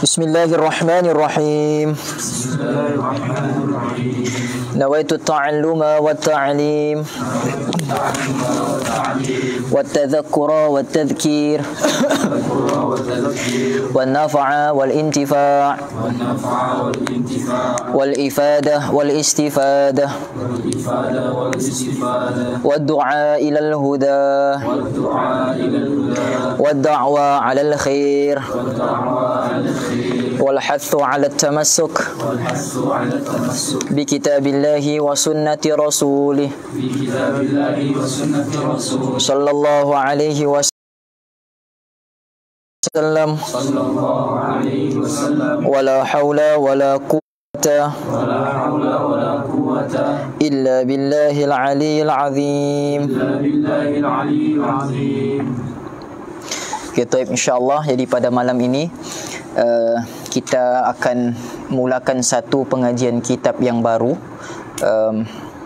Bismillahirrahmanirrahim. Nawaitu ta'alluma wa ta'lim wa tadhakkura wa tadhkir wa nafa'a wal intifa' wal ifadah wal istifadah wa du'a ila al huda wa da'wa 'ala al khair والحث على التمسك بكتاب الله وسنة رسوله صلى الله عليه وسلم ولا حول ولا قوة إلا بالله العلي العظيم. Kita insyaAllah, jadi pada malam ini kita akan mulakan satu pengajian kitab yang baru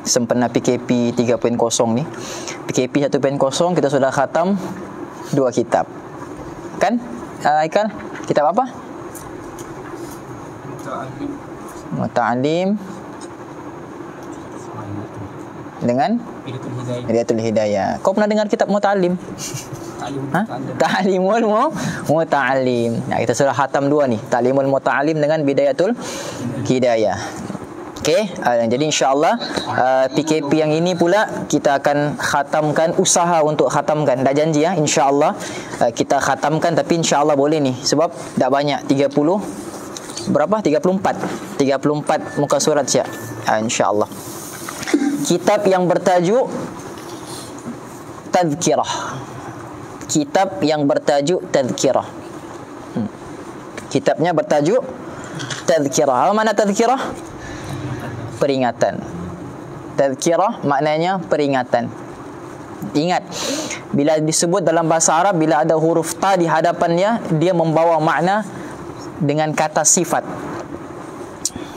sempena PKP 3.0 ni. PKP 1.0 kita sudah khatam 2 kitab. Kan? Aikal, kitab apa? Muta'alim dengan Hidayatul Hidayah. Kau pernah dengar kitab Muta'alim? Ta'limul Muta'alim. Nah, kita sudah khatam 2 ni, Ta'limul Muta'alim dengan Bidayatul Hidayah. Okey, jadi insya-Allah PKP yang ini pula kita akan khatamkan, usaha untuk khatamkan. Dah janji ya, insya-Allah kita khatamkan, tapi insya-Allah boleh ni sebab dah banyak 30 berapa? 34 muka surat siap. Insya-Allah. Kitab yang bertajuk Tadhkirah. Kitab yang bertajuk Tadhkirah. Kitabnya bertajuk Tadhkirah. Apa makna Tadhkirah? Peringatan. Tadhkirah maknanya peringatan. Ingat, bila disebut dalam bahasa Arab, bila ada huruf ta di hadapannya, dia membawa makna dengan kata sifat.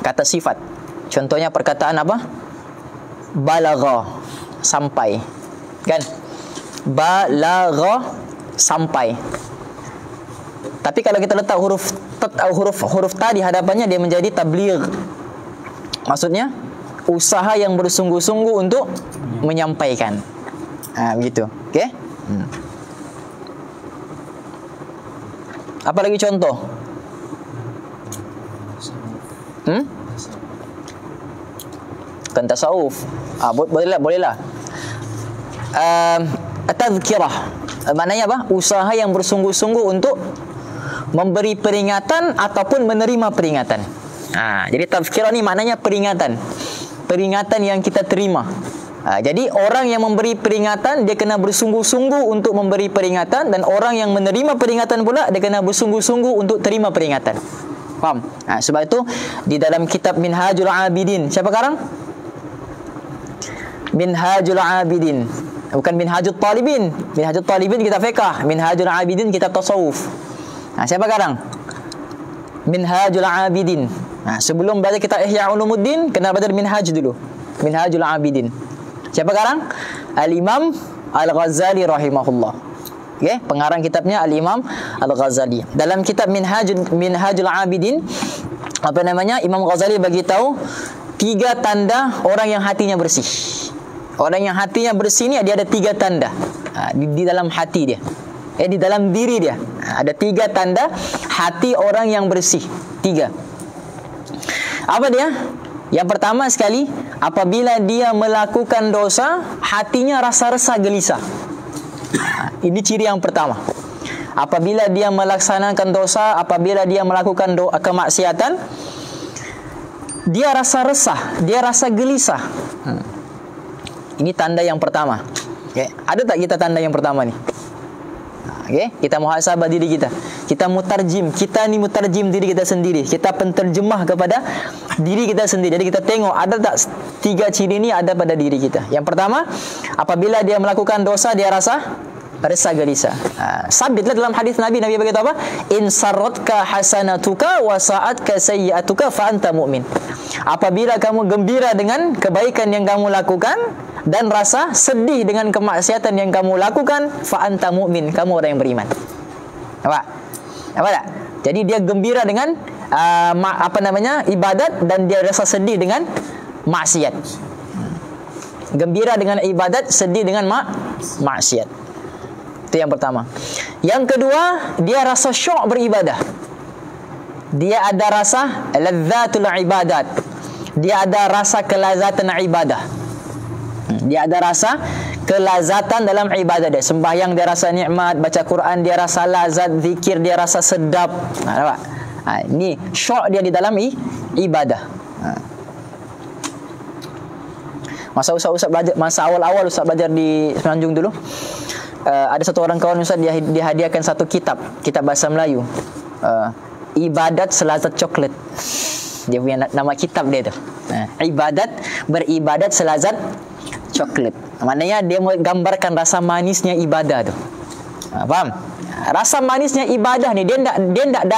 Kata sifat. Contohnya perkataan apa? Balagha, sampai. Kan? Balagha, sampai. Tapi kalau kita letak huruf ta di hadapannya, dia menjadi tabligh. Maksudnya usaha yang bersungguh-sungguh untuk menyampaikan. Begitu. Okey? Apa lagi contoh? Kan tasawuf. Bolehlah. Tadhkirah maknanya apa? Usaha yang bersungguh-sungguh untuk memberi peringatan ataupun menerima peringatan. Jadi tadhkirah ni maknanya peringatan. Peringatan yang kita terima. Jadi orang yang memberi peringatan, dia kena bersungguh-sungguh untuk memberi peringatan, dan orang yang menerima peringatan pula, dia kena bersungguh-sungguh untuk terima peringatan. Faham? Sebab itu di dalam kitab Minhajul Abidin, siapa karang? Minhajul Abidin, bukan Minhajul Talibin. Minhajul Talibin kitab fiqh, Minhajul Abidin kitab tasawuf. Siapa karang? Minhajul Abidin. Sebelum belajar kitab Ihya Ulumuddin, kena belajar Minhaj dulu. Minhajul Abidin. Siapa karang? Al-Imam Al-Ghazali rahimahullah. Okey, pengarang kitabnya Al-Imam Al-Ghazali. Dalam kitab Minhajul Abidin, apa namanya? Imam Ghazali bagi tahu 3 tanda orang yang hatinya bersih. Orang yang hatinya bersih ni, dia ada 3 tanda di dalam hati dia. Di dalam diri dia. Ada 3 tanda hati orang yang bersih. 3. Apa dia? Yang pertama sekali, apabila dia melakukan dosa, hatinya rasa resah gelisah. Ini ciri yang pertama. Apabila dia melaksanakan dosa, apabila dia melakukan kemaksiatan, dia rasa resah, dia rasa gelisah. Ini tanda yang pertama. Okay. Ada tak kita tanda yang pertama ni? Okay. Kita muhasabah diri kita. Kita mutarjim. Kita ni mutarjim diri kita sendiri. Kita penterjemah kepada diri kita sendiri. Jadi kita tengok ada tak 3 ciri ni ada pada diri kita. Yang pertama, apabila dia melakukan dosa, dia rasa gelisah. Sabitlah dalam hadis Nabi berkata apa? In sarratka hasanatuka wa sa'atka sayyi'atuka fa anta mu'min. Apabila kamu gembira dengan kebaikan yang kamu lakukan dan rasa sedih dengan kemaksiatan yang kamu lakukan, fa anta mu'min, kamu orang yang beriman. Nampak tak? Jadi dia gembira dengan ibadat, dan dia rasa sedih dengan maksiat. Gembira dengan ibadat, sedih dengan maksiat. Itu yang pertama. Yang kedua, dia rasa syok beribadah. Dia ada rasa lazzatul ibadat. Dia ada rasa kelazatan ibadah. Dia ada rasa kelazatan dalam ibadah dia. Sembahyang dia rasa nikmat, baca Quran dia rasa lazat, zikir dia rasa sedap. Nampak? Ini syok dia di dalam ibadah. Masa Ustaz belajar, masa awal-awal Ustaz belajar di Semenanjung dulu, ada satu orang kawan Ustaz, dia hadiahkan satu kitab bahasa Melayu, Ibadat Selazat Coklat. Dia punya nama kitab dia tu. Beribadat selazat coklat. Maknanya dia menggambarkan rasa manisnya ibadah tu. Faham? Rasa manisnya ibadah ni dia tidak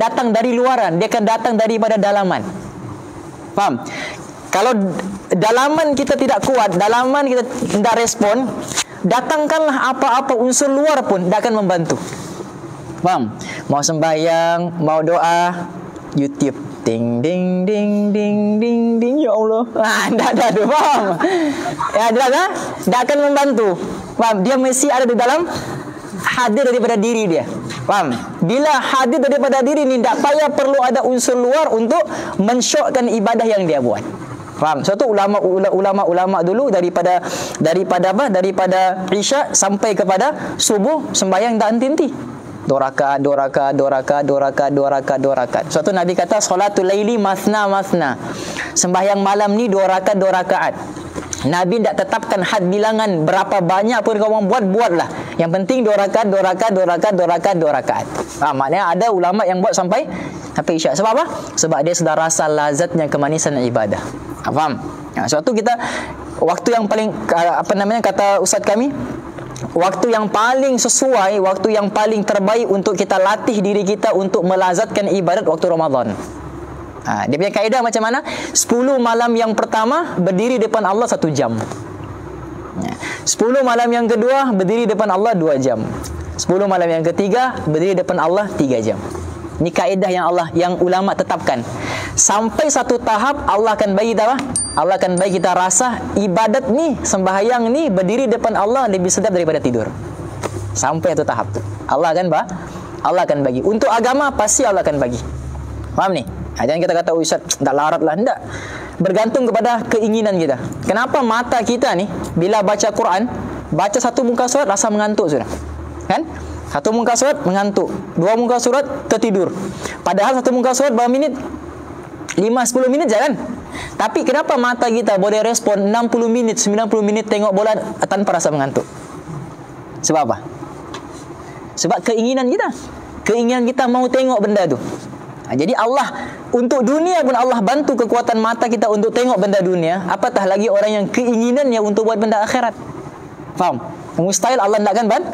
datang dari luaran, dia akan datang daripada dalaman. Faham? Kalau dalaman kita tidak kuat, dalaman kita tidak respon, datangkanlah apa-apa unsur luar pun tidak akan membantu. Faham? Mau sembahyang, mau doa, YouTube, ding ding ding ding ding ding, ya Allah. Tak ada tu, faham? Ya, jelas tak? Tak akan membantu. Faham? Dia mesti ada di dalam, hadir daripada diri dia. Faham? Bila hadir daripada diri ni, tak payah perlu ada unsur luar untuk mensyokkan ibadah yang dia buat. Faham? Suatu ulama dulu daripada Isya sampai kepada subuh sembahyang tak henti-henti. 2 rakaat. Suatu Nabi kata solatul laili masna. Sembahyang malam ni 2 rakaat. Nabi tidak tetapkan had bilangan berapa banyak pun kau buatlah. Yang penting 2 rakaat. Maknanya ada ulama yang buat sampai Isya. Sebab apa? Sebab dia sudah rasa lazatnya kemanisan ibadah. Faham? Suatu kita waktu yang paling kata ustaz kami, waktu yang paling sesuai, waktu yang paling terbaik untuk kita latih diri kita untuk melazatkan ibadat waktu Ramadan. Dia punya kaedah macam mana? 10 malam yang pertama berdiri depan Allah 1 jam. 10 malam yang kedua berdiri depan Allah 2 jam. 10 malam yang ketiga berdiri depan Allah 3 jam. Ini kaedah yang ulama tetapkan. Sampai satu tahap Allah akan bagi kita apa? Allah akan bagi kita rasa ibadat ni, sembahyang ni, berdiri depan Allah lebih sedap daripada tidur. Sampai satu tahap tu Allah akan bagi. Untuk agama pasti Allah akan bagi. Faham ni? Jangan kita kata Ustaz tak larat lah. Tak. Bergantung kepada keinginan kita. Kenapa mata kita ni bila baca Quran, baca 1 muka surat rasa mengantuk sudah. Kan? 1 muka surat mengantuk, 2 muka surat tertidur. Padahal 1 muka surat berapa minit? 5-10 minit je kan? Tapi kenapa mata kita boleh respon 60 minit, 90 minit tengok bola tanpa rasa mengantuk? Sebab apa? Sebab keinginan kita. Keinginan kita mau tengok benda tu. Jadi Allah, untuk dunia pun Allah bantu kekuatan mata kita untuk tengok benda dunia. Apatah lagi orang yang keinginannya untuk buat benda akhirat. Faham? Mustahil Allah tidak akan bantu.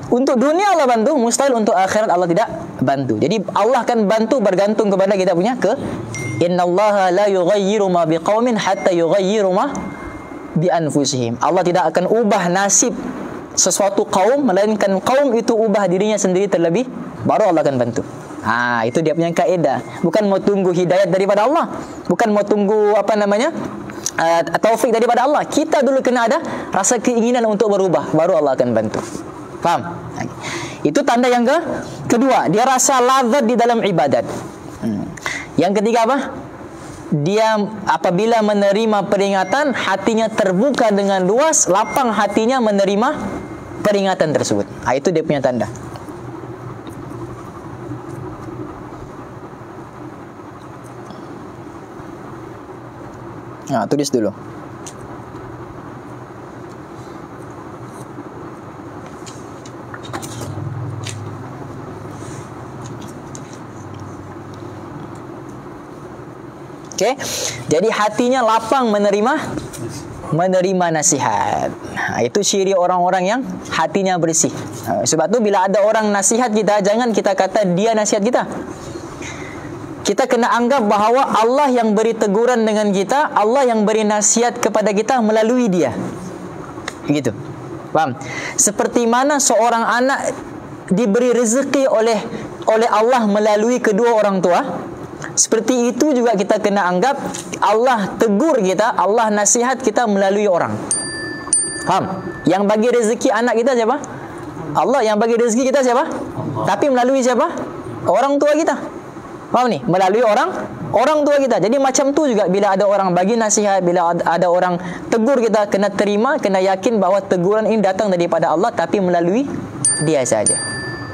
Untuk dunia Allah bantu, mustahil untuk akhirat Allah tidak bantu. Jadi Allah akan bantu bergantung kepada kita punya innallaha la yughayyiru ma biqaumin hatta yughayyiru ma bi anfusihim. Allah tidak akan ubah nasib sesuatu kaum melainkan kaum itu ubah dirinya sendiri terlebih baru Allah akan bantu. Itu dia punya kaedah. Bukan mau tunggu hidayat daripada Allah, bukan mau tunggu taufik daripada Allah. Kita dulu kena ada rasa keinginan untuk berubah, baru Allah akan bantu. Faham? Itu tanda yang kedua, dia rasa lazat di dalam ibadat. Yang ketiga apa? Dia apabila menerima peringatan, hatinya terbuka dengan luas, lapang hatinya menerima peringatan tersebut. Itu dia punya tanda. Tulis dulu. Okey. Jadi hatinya lapang menerima nasihat. Itu ciri orang-orang yang hatinya bersih. Sebab tu bila ada orang nasihat kita, jangan kita kata dia nasihat kita. Kita kena anggap bahawa Allah yang beri teguran dengan kita, Allah yang beri nasihat kepada kita melalui dia. Begitu. Faham? Seperti mana seorang anak diberi rezeki oleh oleh Allah melalui kedua orang tua, seperti itu juga kita kena anggap Allah tegur kita, Allah nasihat kita melalui orang. Faham? Yang bagi rezeki anak kita siapa? Allah. Yang bagi rezeki kita siapa? Allah. Tapi melalui siapa? Orang tua kita. Faham ni? Melalui orang tua kita. Jadi macam tu juga bila ada orang bagi nasihat, bila ada orang tegur kita, kena terima, kena yakin bahawa teguran ini datang daripada Allah tapi melalui dia saja.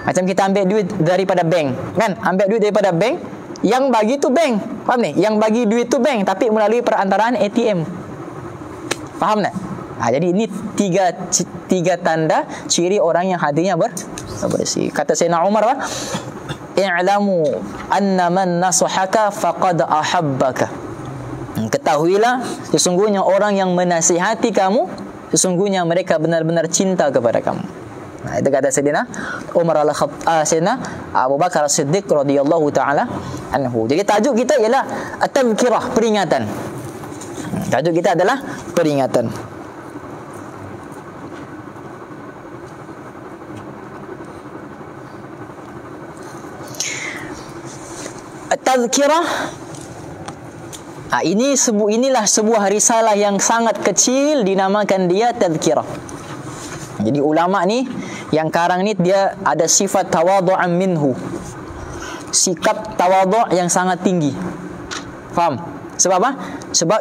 Macam kita ambil duit daripada bank, kan? Ambil duit daripada bank, yang bagi tu bank. Faham ni? Yang bagi duit tu bank tapi melalui perantaraan ATM. Faham tak? Jadi ini tiga tanda ciri orang yang hatinya bersih. Kata Sayyidina Umar, i'lamu anna man nasahaka faqad ahabbaka. Ketahuilah sesungguhnya orang yang menasihati kamu, sesungguhnya mereka benar-benar cinta kepada kamu. Itu kata Sayyidina Umar Sayyidina Abu Bakar As-Siddiq radhiyallahu taala anhu. Jadi tajuk kita ialah at-tadhkirah, peringatan. Tajuk kita adalah peringatan. At-tadhkirah, inilah sebuah risalah yang sangat kecil, dinamakan dia tadhkirah. Jadi ulama ni yang karang ni dia ada sifat tawadhu'an minhu, sikap tawadhu' yang sangat tinggi. Faham? Sebab apa? Sebab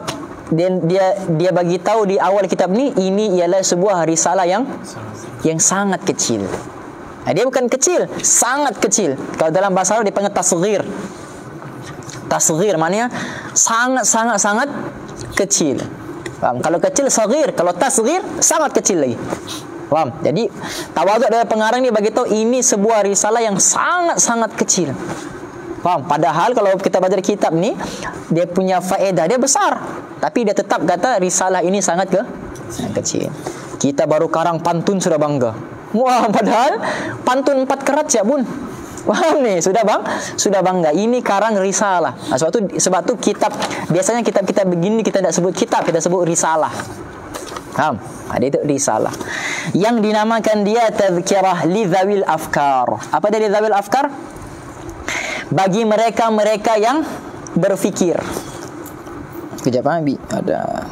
dia bagi tahu di awal kitab ni, ini ialah sebuah risalah yang sangat kecil. Dia bukan kecil, sangat kecil. Kalau dalam bahasa Arab dipanggil tasghir. Tasghir maknanya sangat kecil. Faham? Kalau kecil saghir, kalau tasghir sangat kecil lagi. Faham? Jadi tawaduk dari pengarang ni bagi tahu ini sebuah risalah yang sangat kecil. Faham? Padahal kalau kita baca kitab ni, dia punya faedah dia besar, tapi dia tetap kata risalah ini sangat kecil. Kita baru karang pantun sudah bangga. Wah, padahal pantun 4 kerat siap pun. Faham ni? Sudah bangga. Ini karang risalah. Sebab tu kitab, biasanya kitab-kitab begini kita tidak sebut kitab, kita sebut risalah. Faham? Dia itu risalah. Yang dinamakan dia tadhkirah li dzawil afkar. Apa dia dzawil afkar? Bagi mereka-mereka yang berfikir. Kejap Abi, ada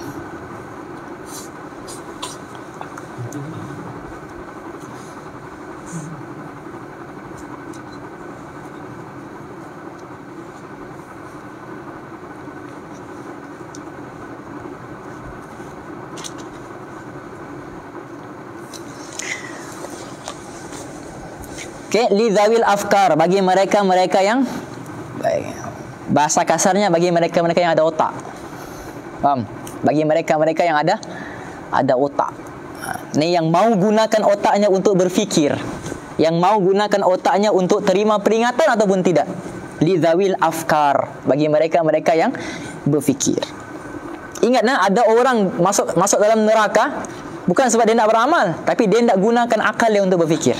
lidzawil afkar, bagi mereka-mereka yang bahasa kasarnya bagi mereka-mereka yang ada otak. Faham? Bagi mereka-mereka yang ada otak. Ni yang mau gunakan otaknya untuk berfikir, yang mau gunakan otaknya untuk terima peringatan ataupun tidak. Lidzawil afkar, bagi mereka-mereka yang berfikir. Ingat ada orang masuk dalam neraka bukan sebab dia nak beramal, tapi dia nak gunakan akal dia untuk berfikir.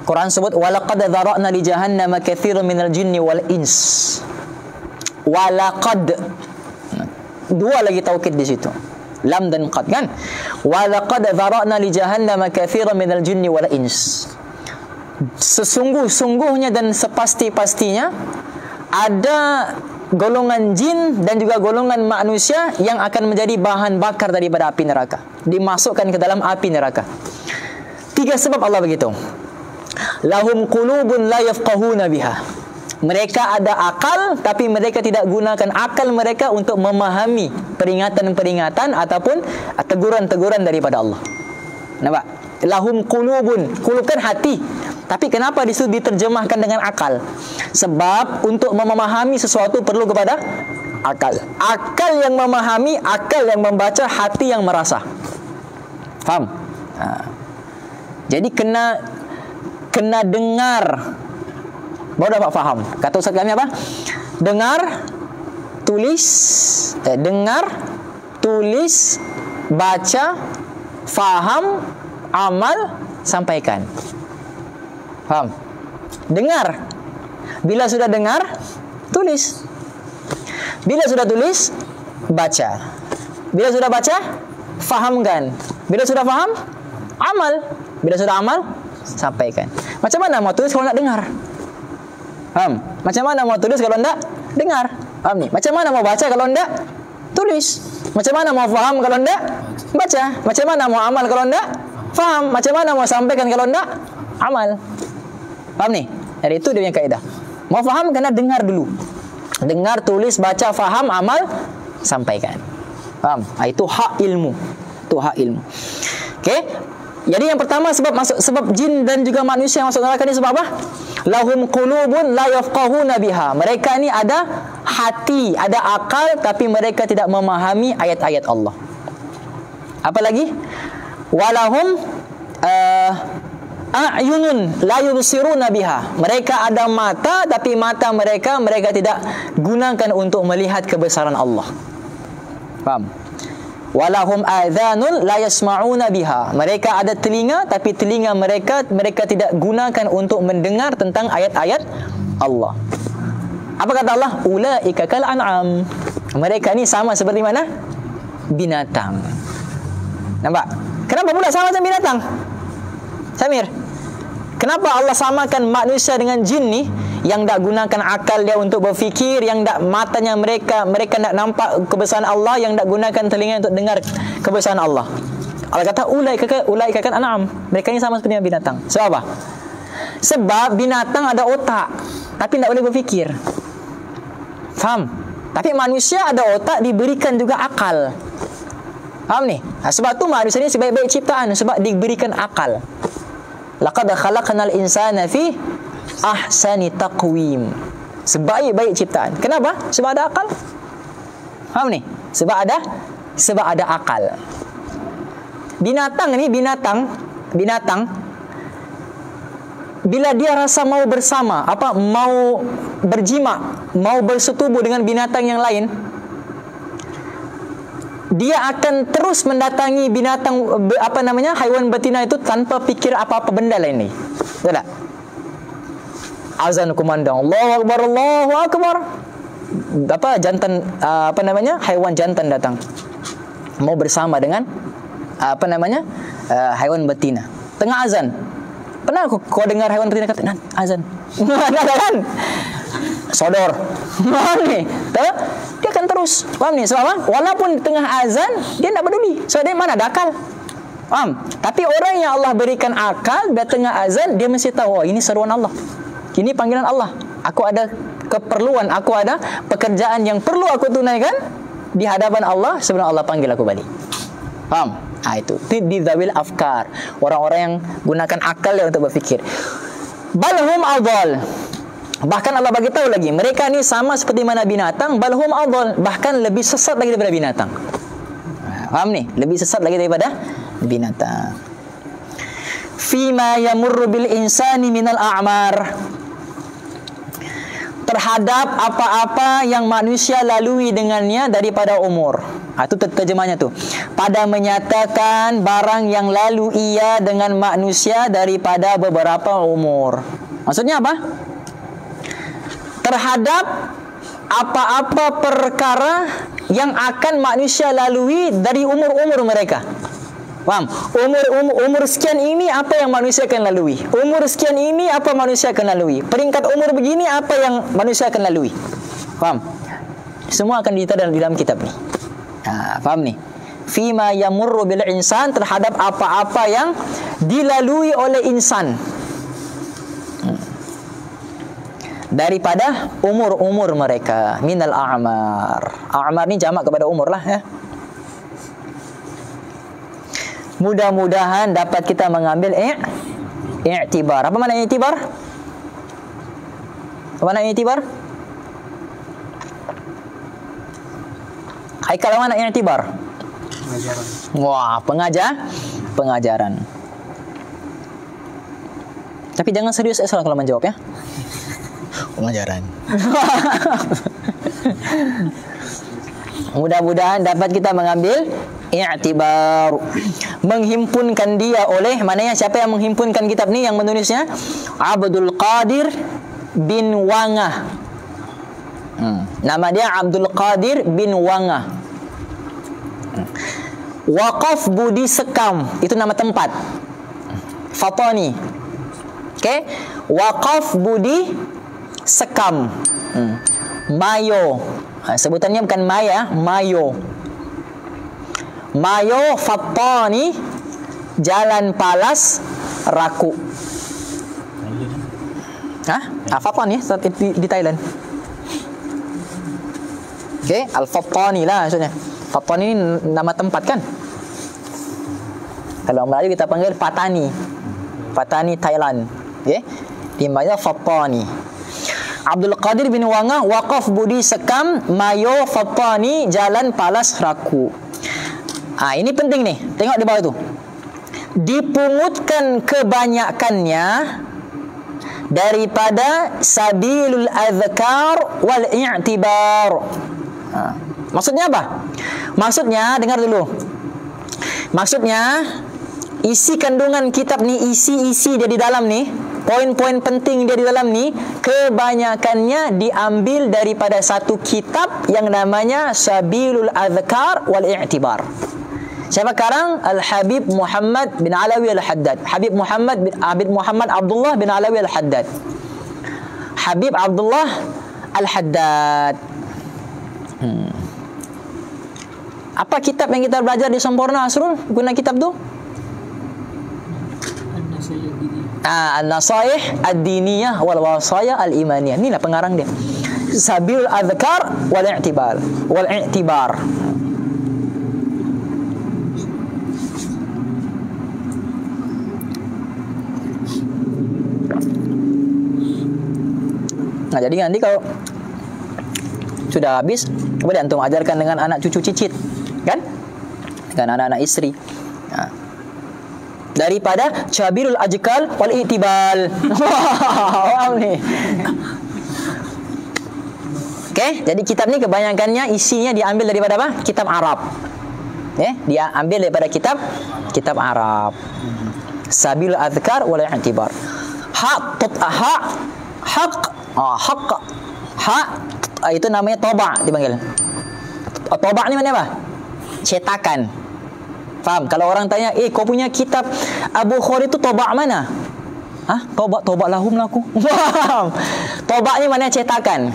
Quran sebut walaqad dzara'na li jahannama katsiran minal jinni wal ins. Walaqad, dua lagi taukid di situ, lam dan qad, kan? Walaqad dzara'na li jahannama katsiran minal jinni wal ins. Sesungguh-sungguhnya dan sepasti-pastinya ada golongan jin dan juga golongan manusia yang akan menjadi bahan bakar daripada api neraka, dimasukkan ke dalam api neraka. 3 sebab Allah begitu. Lahum qulubun la yafqahuna biha. Mereka ada akal tapi mereka tidak gunakan akal mereka untuk memahami peringatan-peringatan ataupun teguran-teguran daripada Allah. Nampak? Lahum qulubun, qulub kan hati. Tapi kenapa disitu diterjemahkan dengan akal? Sebab untuk memahami sesuatu perlu kepada akal. Akal yang memahami, akal yang membaca, hati yang merasa. Faham? Jadi kena dengar baru dapat faham. Kata Ustaz kami apa? Dengar, tulis, baca, faham, amal, sampaikan. Faham? Dengar. Bila sudah dengar, tulis. Bila sudah tulis, baca. Bila sudah baca, fahamkan. Bila sudah faham, amal. Bila sudah amal, sampaikan. Macam mana mau tulis kalau nak dengar? Faham? Macam mana mau tulis kalau tak dengar? Faham ni? Macam mana mau baca kalau tak tulis? Macam mana mau faham kalau tak baca? Macam mana mau amal kalau tak faham? Macam mana mau sampaikan kalau tak amal? Faham ni? Jadi itu dia punya kaedah. Mau faham kena dengar dulu. Dengar, tulis, baca, faham, amal, sampaikan. Faham? Itu hak ilmu. Itu hak ilmu. Okey. Jadi yang pertama sebab jin dan juga manusia yang masuk neraka ni sebab apa? Lahum qulubun la yafqahuna biha. Mereka ni ada hati, ada akal tapi mereka tidak memahami ayat-ayat Allah. Apa lagi? Walahum a'yunun la yubsiruna biha. Mereka ada mata tapi mata mereka tidak gunakan untuk melihat kebesaran Allah. Faham? Walahum adhanun la yasma'una biha. Mereka ada telinga tapi telinga mereka tidak gunakan untuk mendengar tentang ayat-ayat Allah. Apa kata Allah? Ulaika kal an'am. Mereka ni sama seperti mana? Binatang. Nampak? Kenapa pula sama macam binatang? Samir, kenapa Allah samakan manusia dengan jin ni yang tak gunakan akal dia untuk berfikir, yang tak matanya mereka tak nampak kebesaran Allah, yang tak gunakan telinga untuk dengar kebesaran Allah? Allah kata ulaika kan an'am. Mereka ni sama seperti binatang. Sebab apa? Sebab binatang ada otak tapi tak boleh berfikir. Faham? Tapi manusia ada otak, diberikan juga akal. Faham ni? Sebab tu manusia ni sebaik-baik ciptaan, sebab diberikan akal. Laqad khalaqnal insana fi ahsani taqwim. Sebaik-baik ciptaan. Kenapa? Sebab ada akal. Faham ni? Sebab ada akal. Binatang bila dia rasa mau bersama, mau berjima, mau bersetubuh dengan binatang yang lain, dia akan terus mendatangi binatang haiwan betina itu tanpa fikir apa-apa benda lain ni. Betul tak? Azan kumandang, Allahu akbar, Allahu akbar. Jantan haiwan jantan datang mau bersama dengan haiwan betina. Tengah azan. Pernah kau dengar haiwan betina kata azan? Ada kan? Sodor. Faham ni? Dia akan terus. Faham ni? Sebab apa? Walaupun tengah azan, dia tak peduli. So dia mana ada akal. Faham? Tapi orang yang Allah berikan akal, dia tengah azan, dia mesti tahu, oh, ini seruan Allah. Ini panggilan Allah. Aku ada keperluan, aku ada pekerjaan yang perlu aku tunaikan di hadapan Allah sebelum Allah panggil aku balik. Faham? Itu di zawil afkar, orang-orang yang gunakan akal dia untuk berfikir. Balhum adhal. Bahkan Allah bagi tahu lagi, mereka ni sama seperti mana binatang, balhum adhal, bahkan lebih sesat lagi daripada binatang. Faham ni? Lebih sesat lagi daripada binatang. Fima yamurru bil insani minal a'mar. Terhadap apa-apa yang manusia lalui dengannya daripada umur. Itu terjemahnya tu. Pada menyatakan barang yang lalu ia dengan manusia daripada beberapa umur. Maksudnya apa? Terhadap apa-apa perkara yang akan manusia lalui dari umur-umur mereka. Faham? Umur sekian ini apa yang manusia akan lalui. Umur sekian ini apa manusia akan lalui. Peringkat umur begini apa yang manusia akan lalui. Faham? Semua akan dicerita dalam kitab ni. Faham ni? Fima yamurru bil insan, terhadap apa-apa yang dilalui oleh insan daripada umur-umur mereka. Minal a'mar. A'mar ni jamak kepada umur lah ya. Mudah-mudahan dapat kita mengambil i'tibar. Apa makna i'tibar? Apa makna i'tibar? Haikal, mana i'tibar? Pengajaran. Wah, pengajaran. Tapi jangan serius kalau menjawab ya. Pengajaran. Mudah-mudahan dapat kita mengambil i'tibar, menghimpunkan dia oleh, maknanya siapa yang menghimpunkan kitab ni, yang menulisnya Abdul Qadir bin Wangah. Nama dia Abdul Qadir bin Wangah. Waqaf Budi Sekam, itu nama tempat. Fatani, Okey, waqaf budi sekam. Mayo. Sebutannya bukan maya, mayo. Mayo fattani, jalan palas raku. Fattani di Thailand. Okey, al-fattani lah maksudnya. Fattani ni nama tempat kan? Kalau Melayu kita panggil Patani. Patani Thailand. Okey. Timanya Fattani. Abdul Qadir bin Wangah, waqaf budi sekam, mayo fattani, jalan palas raku. Ini penting nih. Tengok di bawah tu. Dipungutkan kebanyakannya daripada sabilul azkar wal i'tibar. Maksudnya apa? Maksudnya, dengar dulu. Maksudnya, isi kandungan kitab ni, isi dia di dalam ni, poin-poin penting dia di dalam ni, kebanyakannya diambil daripada satu kitab yang namanya Sabilul Azkar wal I'tibar. Siapa karang? Al-Habib Muhammad bin Alawi Al-Haddad. Habib Muhammad Abdullah bin Alawi Al-Haddad. Habib Abdullah Al-Haddad. Apa kitab yang kita belajar di Sempurna Asrul? Guna kitab tu? An-Nasaih Ad-Diniyah wal Wasaya Al-Imaniyah. Inilah pengarang dia. Sabilul Azkar wal I'tibar. Jadi nanti kalau sudah habis, boleh antum ajarkan dengan anak cucu cicit, kan? Dengan anak-anak isteri. Daripada Cabirul Ajkal wal I'tibal. Wow ni. Okey, jadi kitab ni kebanyakannya isinya diambil daripada apa? Kitab Arab. Dia ambil daripada kitab Arab. Sabilul Azkar wal I'tibar. Haq itu namanya toba' dipanggil. Toba' ni mana apa? Cetakan. Faham? Kalau orang tanya, kau punya kitab Abu Khari itu toba' mana? Toba' lahum laku. Faham? Toba' ni mana cetakan.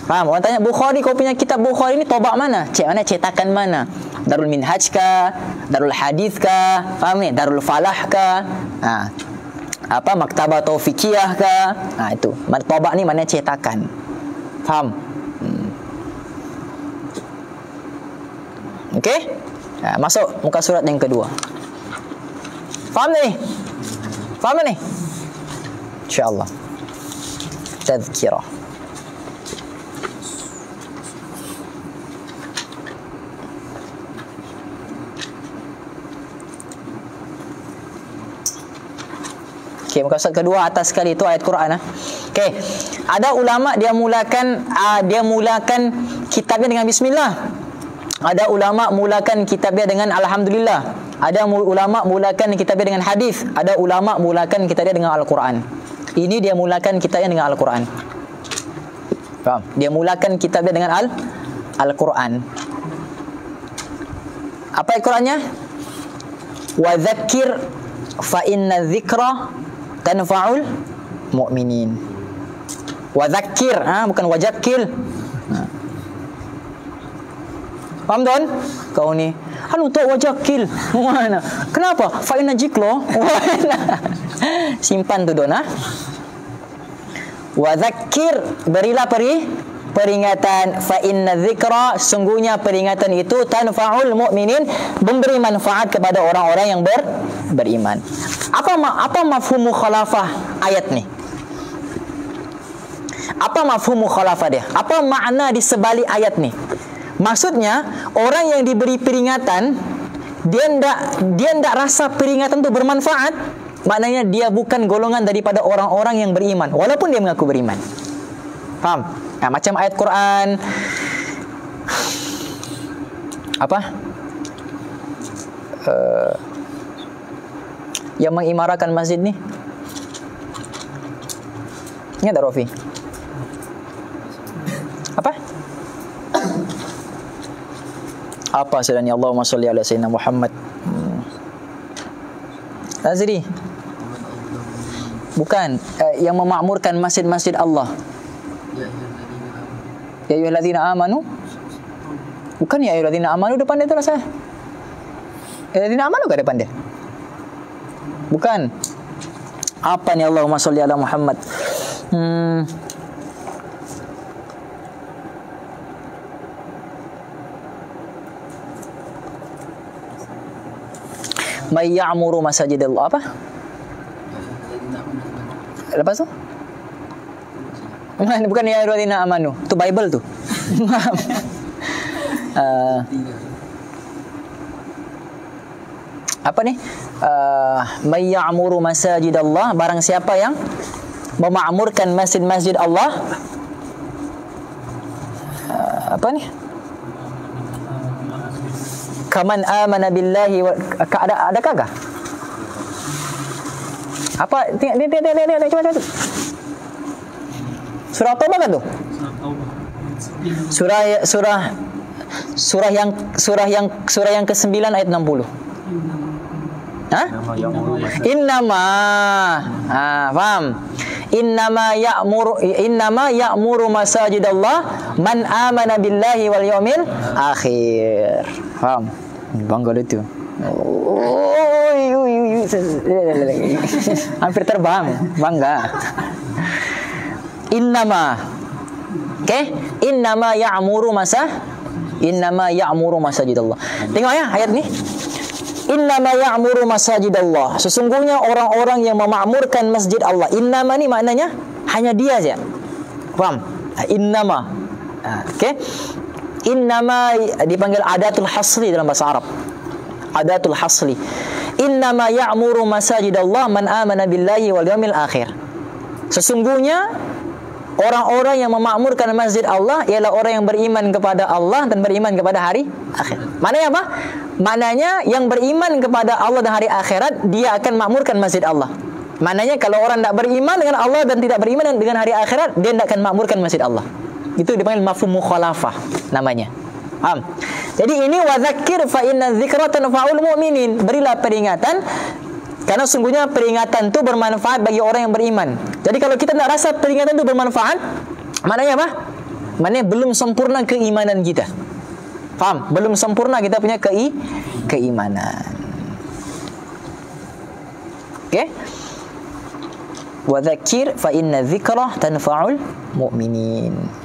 Faham? Orang tanya, Bukhari, kau punya kitab Bukhari ni toba' mana? Mana cetakan mana? Darul Minhaj kah? Darul Hadith kah? Faham ni? Darul Falah kah? Maktabah Taufikiyah kah? Itu. Toba' ni mana cetakan. Faham? Okey? Masuk muka surat yang kedua. Faham ni? Faham ni? InsyaAllah. Tazkirah. Okey, muka surat kedua atas sekali itu ayat Quran. Okey. Ada ulama dia mulakan kitabnya dengan bismillah. Ada ulama mulakan kitabnya dengan alhamdulillah. Ada ulama mulakan kitabnya dengan hadis. Ada ulama mulakan kitabnya dengan Al-Quran. Ini dia mulakan kitabnya dengan Al-Quran. Faham? Dia mulakan kitabnya dengan Al-Quran. Apa Al-Qurannya? Wa dzakir fa inna dzikra tanfa'ul mu'minin. Wa dzakir, bukan wajakil. Faham tuan? Kau ni tak wajakil. Mana? Kenapa? Fa inna dzikra. Simpan tu don. Wa dzakir, berilah peringatan. Fa inna dzikra, sungguhnya peringatan itu tanfa'ul mu'minin, memberi manfaat kepada orang-orang yang beriman. Apa mafhum mukhalafah ayat ni? Apa mafhum mukhalafah dia? Apa makna di sebalik ayat ni? Maksudnya, orang yang diberi peringatan, dia ndak rasa peringatan itu bermanfaat, maknanya dia bukan golongan daripada orang-orang yang beriman, walaupun dia mengaku beriman. Faham? Macam ayat Quran yang mengimarakan masjid ni. Ingat tak Rofi? Apa sedani Allahumma salli ala sayyidina Muhammad. Azri. Bukan. Yang memakmurkan masjid-masjid Allah. Ya ayyuhallazina amanu. Bukan ya ayyuhallazina amanu depan dia tu rasa. Ya ayyuhallazina amanu ke depan dia? Bukan. Apa ni Allahumma sholli ala Muhammad? May ya'muru masajidallah apa? Lepas tu? Bukan ya ayyuhallazina amanu. Tu Bible tu. Apa ni? May ya'muru masajidallah, barang siapa yang memakmurkan masjid-masjid Allah. Apa ni? Kaman amana billahi wa adakah kah? Apa? Tengok coba tu. Surah Taubah kan tu? Surah yang ke-9 ayat 60. Ha? Innama. Faham? Innama ya'muru masajidallah man amana billahi wal yawmil akhir. Faham? Bangga dia tu. Hampir terbang. Bangga. Innama. Okay? Innama ya'muru masajidallah. Tengok ya ayat ni. Innama ya'muru masajidallah. Sesungguhnya orang-orang yang memakmurkan masjid Allah. Innama ni maknanya hanya dia saja. Faham? Innama. Okay? Innama dipanggil adatul hasli dalam bahasa Arab. Adatul hasli. Innama ya'muru masajidallah man amana billahi wal yawmil akhir. Sesungguhnya orang-orang yang memakmurkan masjid Allah ialah orang yang beriman kepada Allah dan beriman kepada hari akhir. Maknanya apa? Maknanya yang beriman kepada Allah dan hari akhirat, dia akan makmurkan masjid Allah. Maknanya kalau orang tak beriman dengan Allah dan tidak beriman dengan hari akhirat, dia tidak akan makmurkan masjid Allah. Itu dipanggil mafhum mukhalafah namanya. Faham? Jadi ini wadzakir fa inna dzikra tanfa'ul mu'minin. Berilah peringatan karena sungguhnya peringatan itu bermanfaat bagi orang yang beriman. Jadi kalau kita tak rasa peringatan itu bermanfaat, maknanya apa? Maknanya belum sempurna keimanan kita. Faham? Belum sempurna kita punya keimanan. Okey? Wa dzakir fa inna dzikra tanfa'ul mu'minin.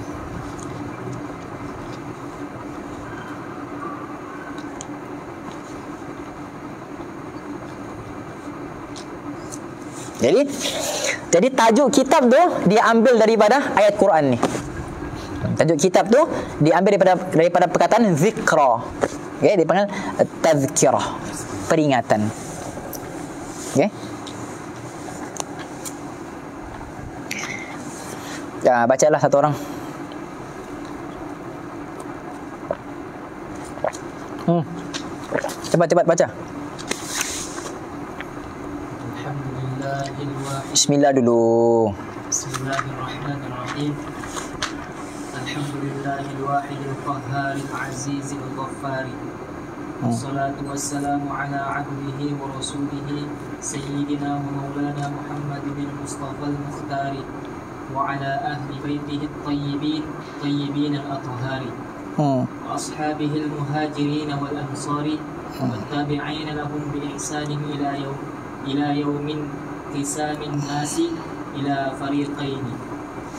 Jadi tajuk kitab tu diambil daripada ayat Quran ni. Tajuk kitab tu diambil daripada perkataan zikra. Okey, dipanggil tazkirah, peringatan. Okey. Ya, bacalah satu orang. Cepat baca. Bismillah dulu. Bismillahirrahmanirrahim. Alhamdulillahil wahidil qahharil azizil ghaffari. Wassalatu wassalamu ala abdihi wa rasulihi sayyidina wa maulana Muhammadin Mustafal Mukhtari wa ala ahli baitihi at-tayyibin al-athhari wa ashabihi al-muhajirin wal ansari wa tabi'in lahum bi ihsanin ila yawmin qisamin nasi ila fariqaini,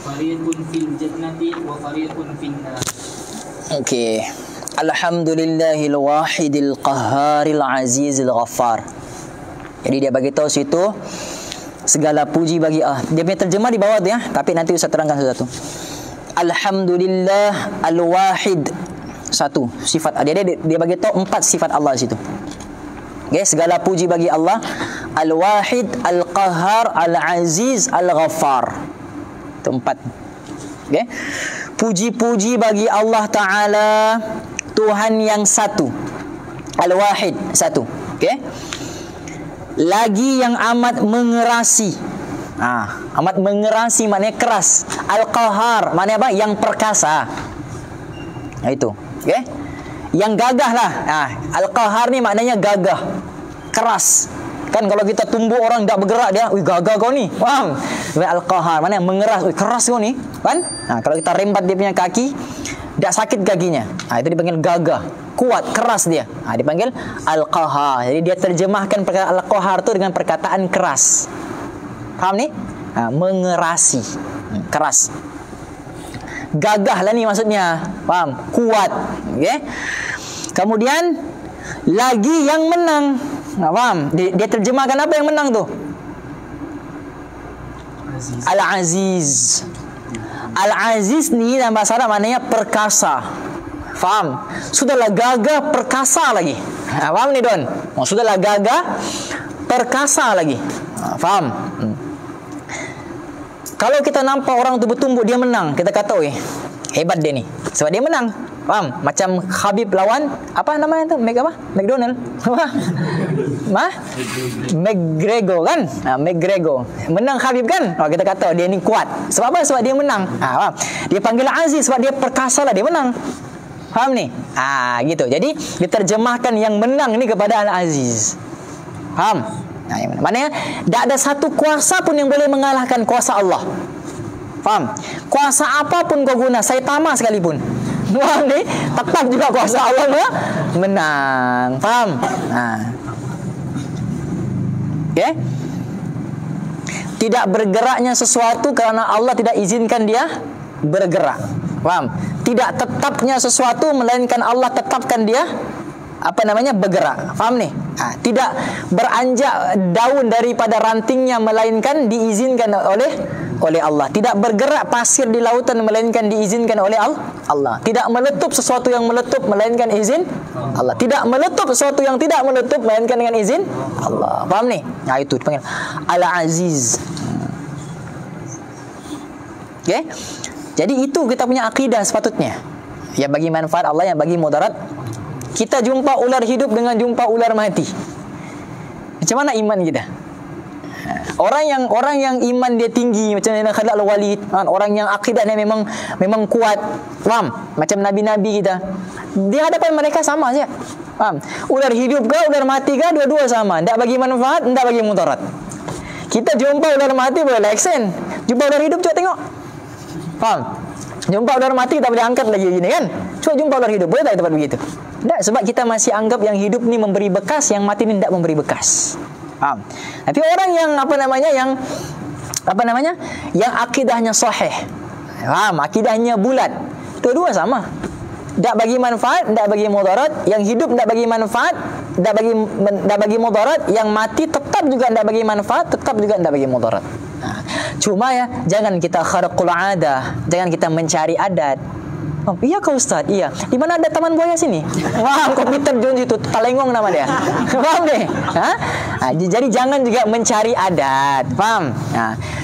fariqun fil jannati wa fariqun fin nar. Okey. Alhamdulillahil wahidil qahharil azizil ghaffar. Jadi dia bagi tahu situ segala puji bagi Allah. Dia punya terjemah di bawah tu ya, tapi nanti Ustaz terangkan satu-satu. Alhamdulillah al-wahid. Satu sifat dia bagi tahu 4 sifat Allah situ. Okay, segala puji bagi Allah. Al-Wahid, Al-Qahhar, Al-Aziz, Al-Ghaffar. Itu 4. Okay. Puji-puji bagi Allah Ta'ala, Tuhan yang satu. Al-Wahid, satu. Okay. Lagi yang amat mengerasi. Amat mengerasi maknanya keras. Al-Qahhar maknanya apa? Yang perkasa. Itu. Okay. Yang gagah lah. Al-Qahhar ni maknanya gagah, keras. Kan kalau kita tumbuk orang tak bergerak dia, "Ui, gagah kau ni." Faham? Al-qahar, mana mengeras, "Ui, keras kau ni." Kan? Kalau kita rembat dia punya kaki, tak sakit kakinya. Itu dipanggil gagah. Kuat, keras dia. Dipanggil al-qahar. Jadi dia terjemahkan perkataan al-qahar tu dengan perkataan keras. Faham ni? Mengerasi. Keras. Gagah lah ni maksudnya. Faham? Kuat. Okey. Kemudian lagi yang menang. Faham? Dia terjemahkan apa yang menang tu? Al-Aziz. Al-Aziz ni dalam bahasa Arab maknanya perkasa. Faham? Sudahlah gagah, perkasa lagi. Faham ni Don? Sudahlah gagah, perkasa lagi. Faham? Kalau kita nampak orang tu bertumbuk, dia menang, kita kata, "Oi, hebat dia ni." Sebab dia menang. Faham? Macam Khabib lawan apa namanya tu? McDonald. Apa? McGregor kan? McGregor. Menang Khabib kan? Kita kata dia ni kuat. Sebab apa? Sebab dia menang. Faham? Dia panggil Aziz sebab dia perkasa lah, dia menang. Faham ni? Gitu. Jadi diterjemahkan yang menang ni kepada Al-Aziz. Faham? Maknanya tak ada satu kuasa pun yang boleh mengalahkan kuasa Allah. Faham? Kuasa apapun kau guna, Saitama sekalipun, faham ni, tetap juga kuasa Allah menang. Faham? Okay? Tidak bergeraknya sesuatu kerana Allah tidak izinkan dia bergerak. Faham? Tidak tetapnya sesuatu melainkan Allah tetapkan dia bergerak. Faham ni? Tidak beranjak daun daripada rantingnya melainkan diizinkan oleh Allah. Tidak bergerak pasir di lautan melainkan diizinkan oleh Allah. Tidak meletup sesuatu yang meletup melainkan izin Allah. Tidak meletup sesuatu yang tidak meletup melainkan dengan izin Allah. Faham ni? Itu dipanggil Al-Aziz. Okay? Jadi itu kita punya akidah sepatutnya. Yang bagi manfaat Allah, yang bagi mudarat. Kita jumpa ular hidup dengan jumpa ular mati. Macam mana iman kita? Orang yang iman dia tinggi macam Khalid Al-Walid, orang yang akidahnya memang kuat. Faham? Macam nabi-nabi kita. Di hadapan mereka sama saja. Faham? Ular hidup ke, ular mati ke, dua-dua sama. Tak bagi manfaat, tak bagi mudarat. Kita jumpa ular mati boleh aksen. Jumpa ular hidup cuba tengok. Faham? Jumpa ular mati tak boleh angkat lagi gini kan? Cuba jumpa ular hidup, boleh tak tempat begitu? Tak, sebab kita masih anggap yang hidup ni memberi bekas, yang mati ni tidak memberi bekas. Faham? Tapi orang yang yang akidahnya sahih. Faham? Akidahnya bulat. Dua-dua sama. Tak bagi manfaat, tak bagi mudarat. Yang hidup tak bagi manfaat, tak bagi mudarat. Yang mati tetap juga tak bagi manfaat, tetap juga tak bagi mudarat. Cuma ya, jangan kita kharqul adah, jangan kita mencari adat. Iya kau Ustaz, iya. Di mana ada taman buaya sini? Wah, kau terjun situ, Talengong nama dia. Paham deh? Jadi jangan juga mencari adat. Paham?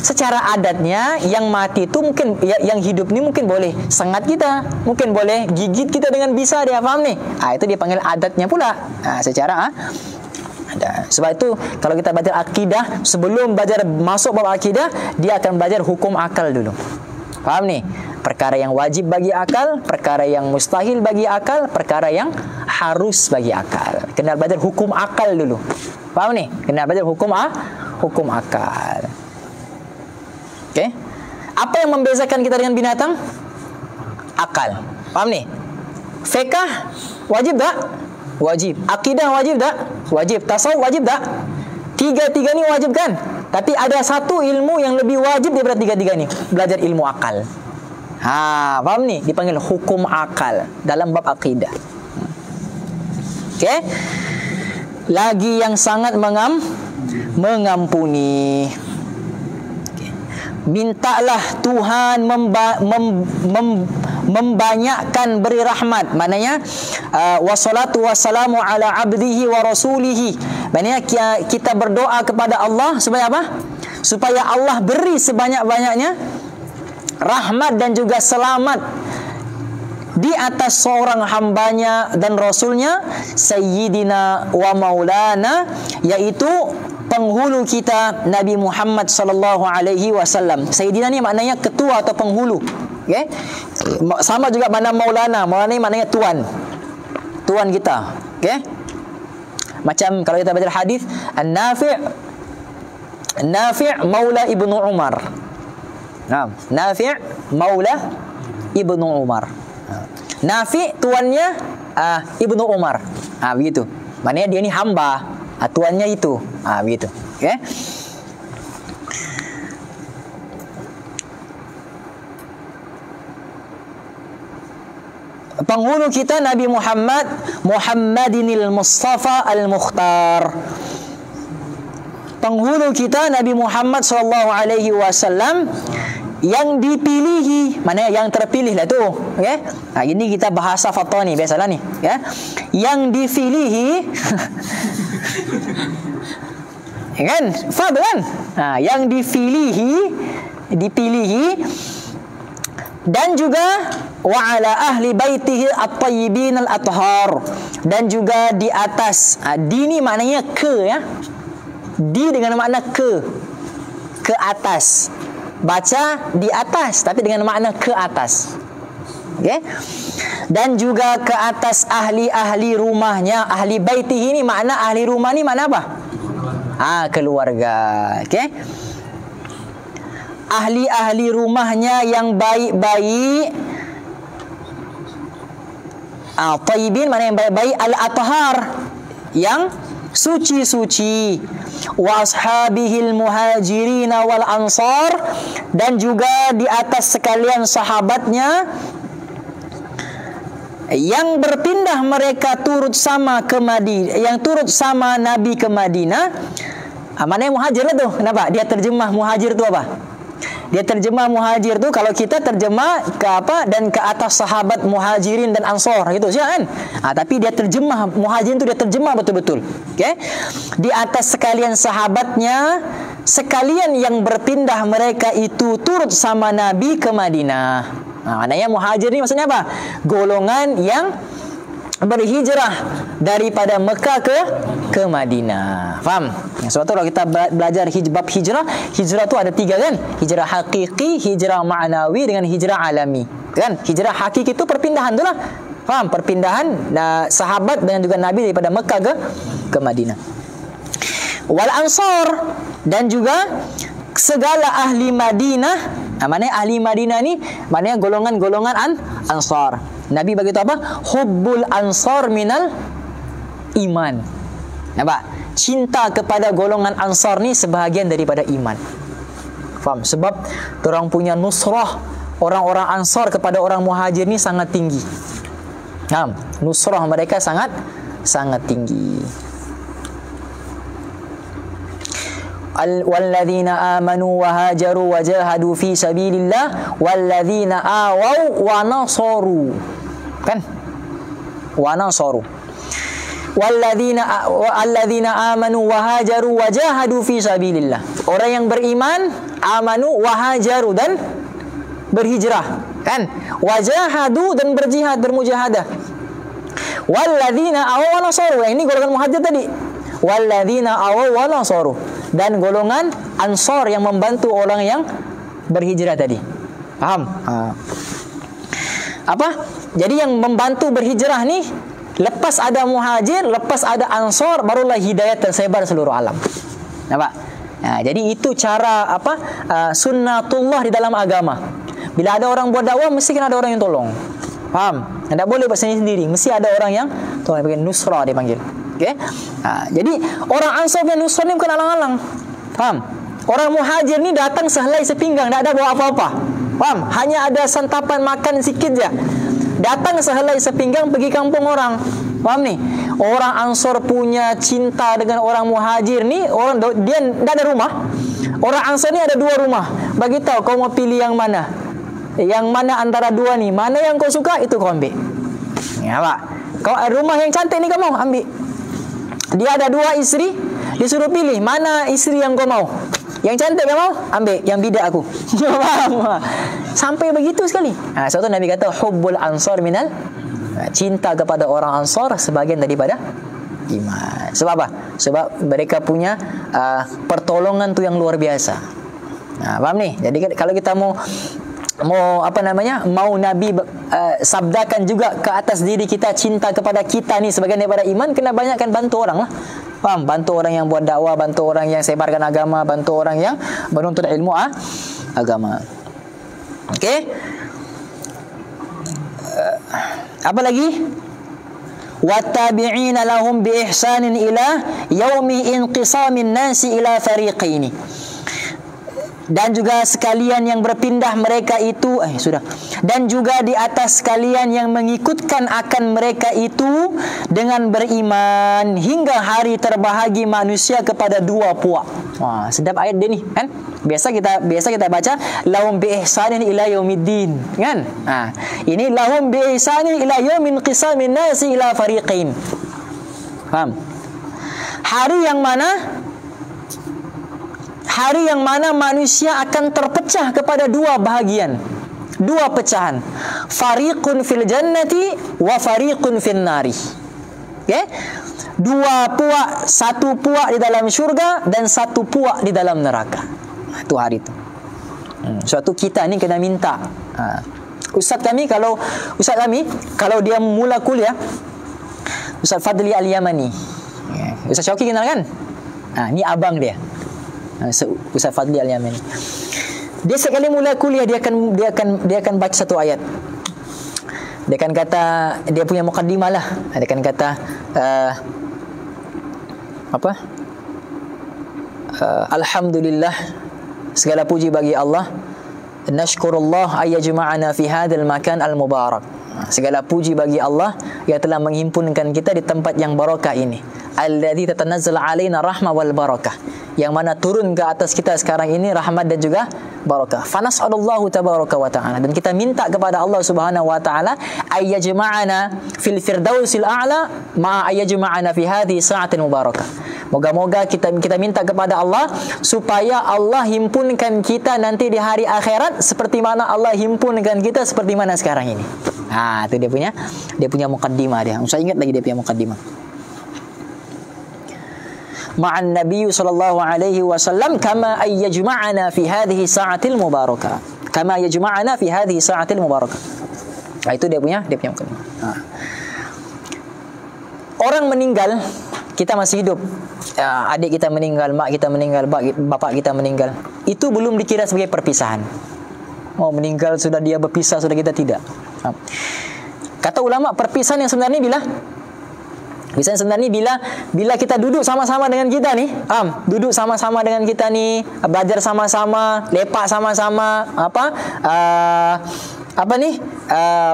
Secara adatnya yang mati itu mungkin, yang hidup ni mungkin boleh sengat kita, mungkin boleh gigit kita dengan bisa dia. Paham nih? Itu dia panggil adatnya pula. Secara ada. Sebab itu kalau kita belajar akidah, sebelum belajar masuk bab akidah, dia akan belajar hukum akal dulu. Faham nih? Perkara yang wajib bagi akal, perkara yang mustahil bagi akal, perkara yang harus bagi akal. Kena belajar hukum akal dulu. Faham nih? Kena belajar hukum akal. Okey? Apa yang membezakan kita dengan binatang? Akal. Faham nih? Fiqh wajib tak? Wajib. Akidah wajib tak? Wajib. Tasawuf wajib tak? Tiga-tiga ni wajib kan? Tapi ada satu ilmu yang lebih wajib daripada tiga-tiga ni. Belajar ilmu akal. Faham ni? Dipanggil hukum akal dalam bab akidah. Okey? Lagi yang sangat mengampuni. Okay. Mintalah Tuhan membanyakkan beri rahmat. Maknanya wassalatu wassalamu ala abdihi wa rasulihi. Maknanya kita berdoa kepada Allah supaya apa? Supaya Allah beri sebanyak-banyaknya rahmat dan juga selamat di atas seorang hambanya dan rasulnya, Sayyidina wa Maulana, yaitu penghulu kita Nabi Muhammad sallallahu alaihi wasallam. Sayyidina ni maknanya ketua atau penghulu. Okay? Sama juga makna Maulana. Maulana ni maknanya tuan. Tuan kita. Okay? Macam kalau kita baca hadis Nafi' maula Ibnu Umar. Nah, Nafi' maula Ibnu Umar. Nafi' tuannya Ibnu Umar. Begitu. Maknanya dia ni hamba, tuannya itu. Begitu. Okey. Penghulu kita Nabi Muhammadinil Mustafa Al-Mukhtar. Penghulu kita Nabi Muhammad sallallahu alaihi wasallam yang dipilihi, mana yang terpilih lah tu, okey. Ini kita bahasa fatwa ni, biasalah ni, ya. Yang dipilihi kan? Faham kan? Yang dipilihi dan juga wa ala ahli baitihi at-tayyibin al-athhar, dan juga di atas. Di ni maknanya ke, ya. Di dengan makna ke atas. Baca di atas tapi dengan makna ke atas. Okey. Dan juga ke atas ahli rumahnya. Ahli baitihi ni makna ahli rumah ni makna apa? Keluarga. Okey. Ahli rumahnya yang baik-baik. Tayyibin makna yang baik-baik, al-athhar yang suci-suci, wa ashabihil muhajirin wal ansar, dan juga di atas sekalian sahabatnya yang berpindah mereka turut sama ke Madinah, yang turut sama Nabi ke Madinah. Mana yang muhajir lah tu? Kenapa? Dia terjemah muhajir tu apa? Dia terjemah muhajir tu, kalau kita terjemah ke apa, dan ke atas sahabat muhajirin dan ansor gitu saja kan. Tapi dia terjemah muhajirin tu, dia terjemah betul-betul. Okey. Di atas sekalian sahabatnya, sekalian yang berpindah mereka itu turut sama Nabi ke Madinah. Maknanya muhajir ni maksudnya apa? Golongan yang berhijrah daripada Mekah ke Madinah. Faham? Sebab tu kalau kita belajar bab hijrah tu ada 3 kan? Hijrah hakiki, hijrah ma'nawi dengan hijrah alami. Kan? Hijrah hakiki tu perpindahan tu lah. Faham? Perpindahan sahabat dengan juga Nabi daripada Mekah ke Madinah. Wal ansar, dan juga segala ahli Madinah. Maknanya ahli Madinah ni maknanya golongan-golongan ansar. Nabi bagi tahu apa? Hubbul ansar minal iman. Nampak? Cinta kepada golongan ansar ni sebahagian daripada iman. Faham? Sebab orang punya nusrah orang-orang ansar kepada orang muhajir ni sangat tinggi. Faham? Nusrah mereka sangat tinggi. Walladzina amanu wa hajaru wa jahadu fi sabilillah walladzina awaw wa nasaru. Kan? Wa nasaru. Walladzina amanu wa hajaru wa jahadu fi sabilillah. Orang yang beriman, amanu wa hajaru, dan berhijrah, kan? Wa jahadu, dan berjihad, bermujahadah. Walladzina awaw wa nasaru. Ini golongan muhajir tadi. Walladzina awaw wa nasaru, dan golongan ansar yang membantu orang yang berhijrah tadi. Faham? Apa? Jadi yang membantu berhijrah ni, lepas ada muhajir, lepas ada ansar, barulah hidayah tersebar seluruh alam. Nampak? Jadi itu cara apa? Sunnatullah di dalam agama. Bila ada orang buat dakwah, mesti kan ada orang yang tolong. Faham? Tak boleh buat sendiri, mesti ada orang yang tolong. Panggil nusrah, dia panggil. Okey. Jadi orang ansar punya nusrah ni bukan alang-alang. Faham? Orang muhajir ni datang sehelai sepinggang, tak ada bawa apa-apa. Faham? Hanya ada santapan makan sikit je. Datang sehelai sepinggang pergi kampung orang. Faham ni? Orang ansar punya cinta dengan orang muhajir ni, orang dia tak ada rumah. Orang ansar ni ada 2 rumah. Bagi tahu kau mau pilih yang mana? Yang mana antara 2 ni? Mana yang kau suka, itu kau ambil. Ya, Pak. Kau rumah yang cantik ni kau mau ambil. Dia ada 2 isteri, dia suruh pilih mana isteri yang kau mau. Yang cantik kau mau, ambil. Yang bidak aku. Sampai begitu sekali. Sebab tu Nabi kata hubbul ansar minal, cinta kepada orang ansar sebahagian daripada iman. Sebab apa? Sebab mereka punya pertolongan tu yang luar biasa. Faham ni? Jadi kalau kita mau mau Nabi sabdakan juga ke atas diri kita, cinta kepada kita ni sebagian daripada iman, kena banyakkan bantu orang lah. Faham? Bantu orang yang buat dakwah, bantu orang yang sebarkan agama, bantu orang yang menuntut ilmu agama. Okey. Apa lagi? Wattabi'ina lahum bi ihsanin ila yaumi inqisamin nasi ila fariqaini. Dan juga sekalian yang berpindah mereka itu dan juga di atas sekalian yang mengikutkan akan mereka itu dengan beriman hingga hari terbahagi manusia kepada dua puak. Wah, sedap ayat dia ni kan? Biasa kita baca lahum bi ihsanin ila yaumiddin kan? Ini lahum bi ihsanin ila yaumin qisamin nasi ila fariqain. Faham? Hari yang mana manusia akan terpecah kepada dua bahagian, dua pecahan. Fariqun fil jannati wa fariqun fin nari. Okay? Dua puak, satu puak di dalam syurga dan satu puak di dalam neraka. Itu hari itu. Suatu kita ni kena minta. Ustaz kami kalau dia mula kuliah, Ustaz Fadli Al-Yamani. Ustaz Syauqi kenal kan? Ni abang dia. Ustaz Fadli Al-Yamani. Dia sekali mula kuliah dia akan baca satu ayat. Dia akan kata, dia punya muqaddimah lah. Dia akan kata alhamdulillah, segala puji bagi Allah. Nashkurullah ayyajma'ana fi hadzal makan al-mubarak. Segala puji bagi Allah yang telah menghimpunkan kita di tempat yang barakah ini. Alladzi tatanazzal alaina rahmah wal barakah, yang mana turun ke atas kita sekarang ini rahmat dan juga barakah. Fanas'alullahu tabaraka wa ta'ala, dan kita minta kepada Allah Subhanahu wa ta'ala ayyajma'ana fil firdausil a'la ma ayyajma'ana fi hadhihi sa'atin mubarakah. Moga-moga kita minta kepada Allah supaya Allah himpunkan kita nanti di hari akhirat seperti mana Allah himpunkan kita seperti mana sekarang ini. Itu dia punya muqaddimah dia. Saya ingat lagi dia punya muqaddimah. Ma'an Nabi sallallahu alaihi wasallam kama ayyajma'ana fi hadhihi sa'atil mubarakah. Kama yajma'ana fi hadhihi sa'atil mubarakah. Itu dia punya muqaddimah. Orang meninggal, kita masih hidup. Adik kita meninggal, mak kita meninggal, bapak kita meninggal. Itu belum dikira sebagai perpisahan. Meninggal sudah dia berpisah, sudah kita tidak. Kata ulama, perpisahan yang sebenarnya bila kita duduk sama-sama dengan kita ni, duduk sama-sama dengan kita ni, belajar sama-sama, lepak sama-sama,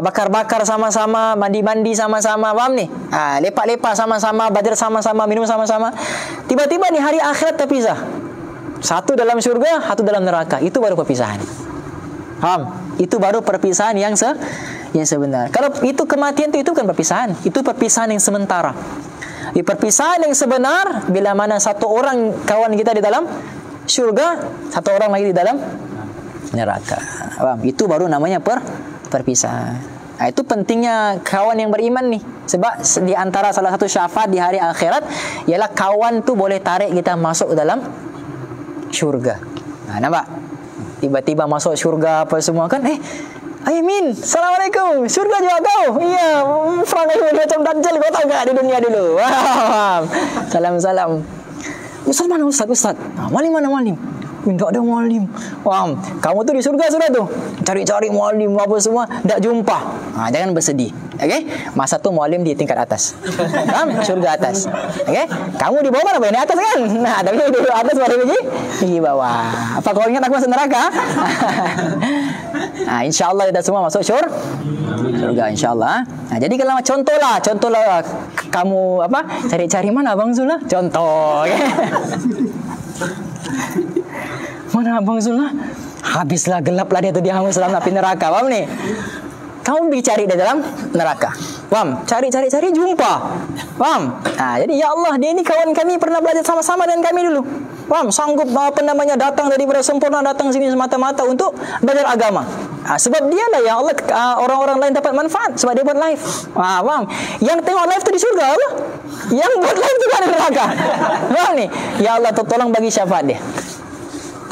bakar-bakar sama-sama, mandi-mandi sama-sama, faham ni? Lepak-lepak sama-sama, belajar sama-sama, minum sama-sama. Tiba-tiba di hari akhirat terpisah. Satu dalam syurga, satu dalam neraka. Itu baru perpisahan. Faham? Itu baru perpisahan yang sebenar. Kalau itu kematian itu bukan perpisahan. Itu perpisahan yang sementara. Di perpisahan yang sebenar, bila mana satu orang kawan kita di dalam syurga, satu orang lagi di dalam neraka. Faham? Itu baru namanya perpisahan. Itu pentingnya kawan yang beriman nih. Sebab di antara salah satu syafaat di hari akhirat ialah kawan tu boleh tarik kita masuk ke dalam syurga. Nampak? Tiba-tiba masuk syurga apa semua kan? Amin. Assalamualaikum. Syurga juga kau? Iya. Perangai macam Dajjal kau tahu tak di dunia dulu? Salam. Ustaz mana Ustaz? Malim mana malim? Tak ada malim. Kamu tu di surga sudah tu. Cari-cari malim apa semua, tak jumpa. Jangan bersedih. Okey? Masa tu malim di tingkat atas. Faham? Surga atas. Okey? Kamu di bawah mana? Di atas kan? Tapi di atas baru di bawah. Apa kau ingat aku masuk neraka? InsyaAllah kita semua masuk surga insyaAllah. Jadi kalau contohlah kamu cari-cari mana Abang Zul lah? Contoh. Okay? Mana Abang Zul lah? Habislah, gelaplah dia tu, dia hangus dalam api neraka. Faham ni? Kamu pergi cari dia dalam neraka. Faham? Cari jumpa. Faham? Jadi ya Allah, dia ni kawan kami, pernah belajar sama-sama dengan kami dulu. Faham? Sanggup datang daripada sempurna, datang sini semata-mata untuk belajar agama. Sebab dia lah ya Allah, orang-orang lain dapat manfaat sebab dia buat live. Faham? Yang tengok live tu di surga Allah. Yang buat live juga di neraka. Faham ni? Ya Allah, tolong bagi syafaat dia.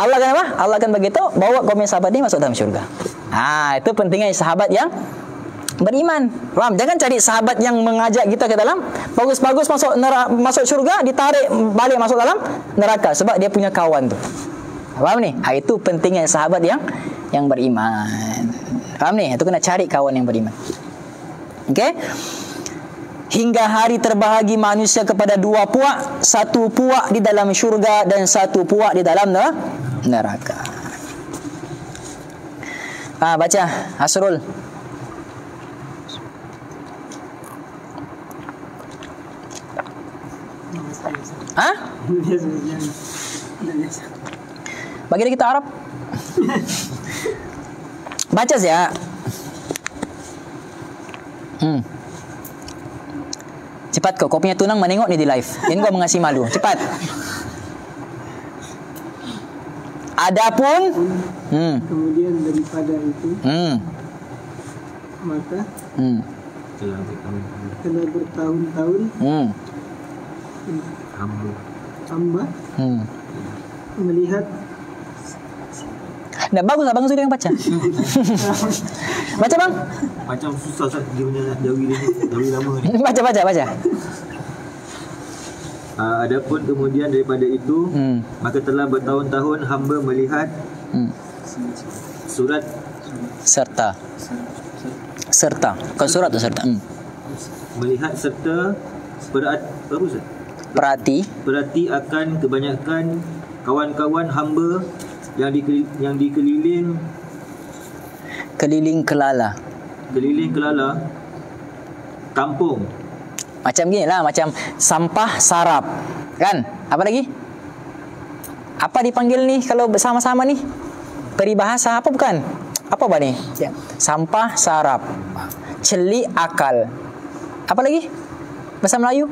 Allah akan apa? Allah akan bagi tahu bawa kaum sahabat dia masuk dalam syurga. Itu pentingnya sahabat yang beriman. Faham? Jangan cari sahabat yang mengajak kita ke dalam bagus-bagus masuk syurga, ditarik balik masuk dalam neraka sebab dia punya kawan tu. Faham ni? Itu pentingnya sahabat yang beriman. Faham ni? Itu kena cari kawan yang beriman. Okey? Hingga hari terbahagi manusia kepada dua puak, satu puak di dalam syurga dan satu puak di dalam neraka. Baca Asrul. Bagi kita Arab. Baca saja. Cepat kau punya tunang menengok ni di live. Ini kau mengasih malu. Cepat. Adapun kemudian daripada itu maka telah bertahun-tahun hamba melihat. Nah, bagus lah Bang Sudi yang baca. Baca Bang. Macam susah Ustaz dia punya jawi lama ni. Baca. Adapun kemudian daripada itu maka telah bertahun-tahun hamba melihat surat serta. Kau surat atau serta? Melihat serta perhati akan kebanyakan kawan-kawan hamba yang dikeliling kelala kampung. Macam gini lah, macam sampah sarap. Kan? Apa lagi? Apa dipanggil nih kalau bersama-sama nih? Peribahasa apa bukan? Apa bah ni? Sampah sarap. Celik akal. Apa lagi? Bahasa Melayu?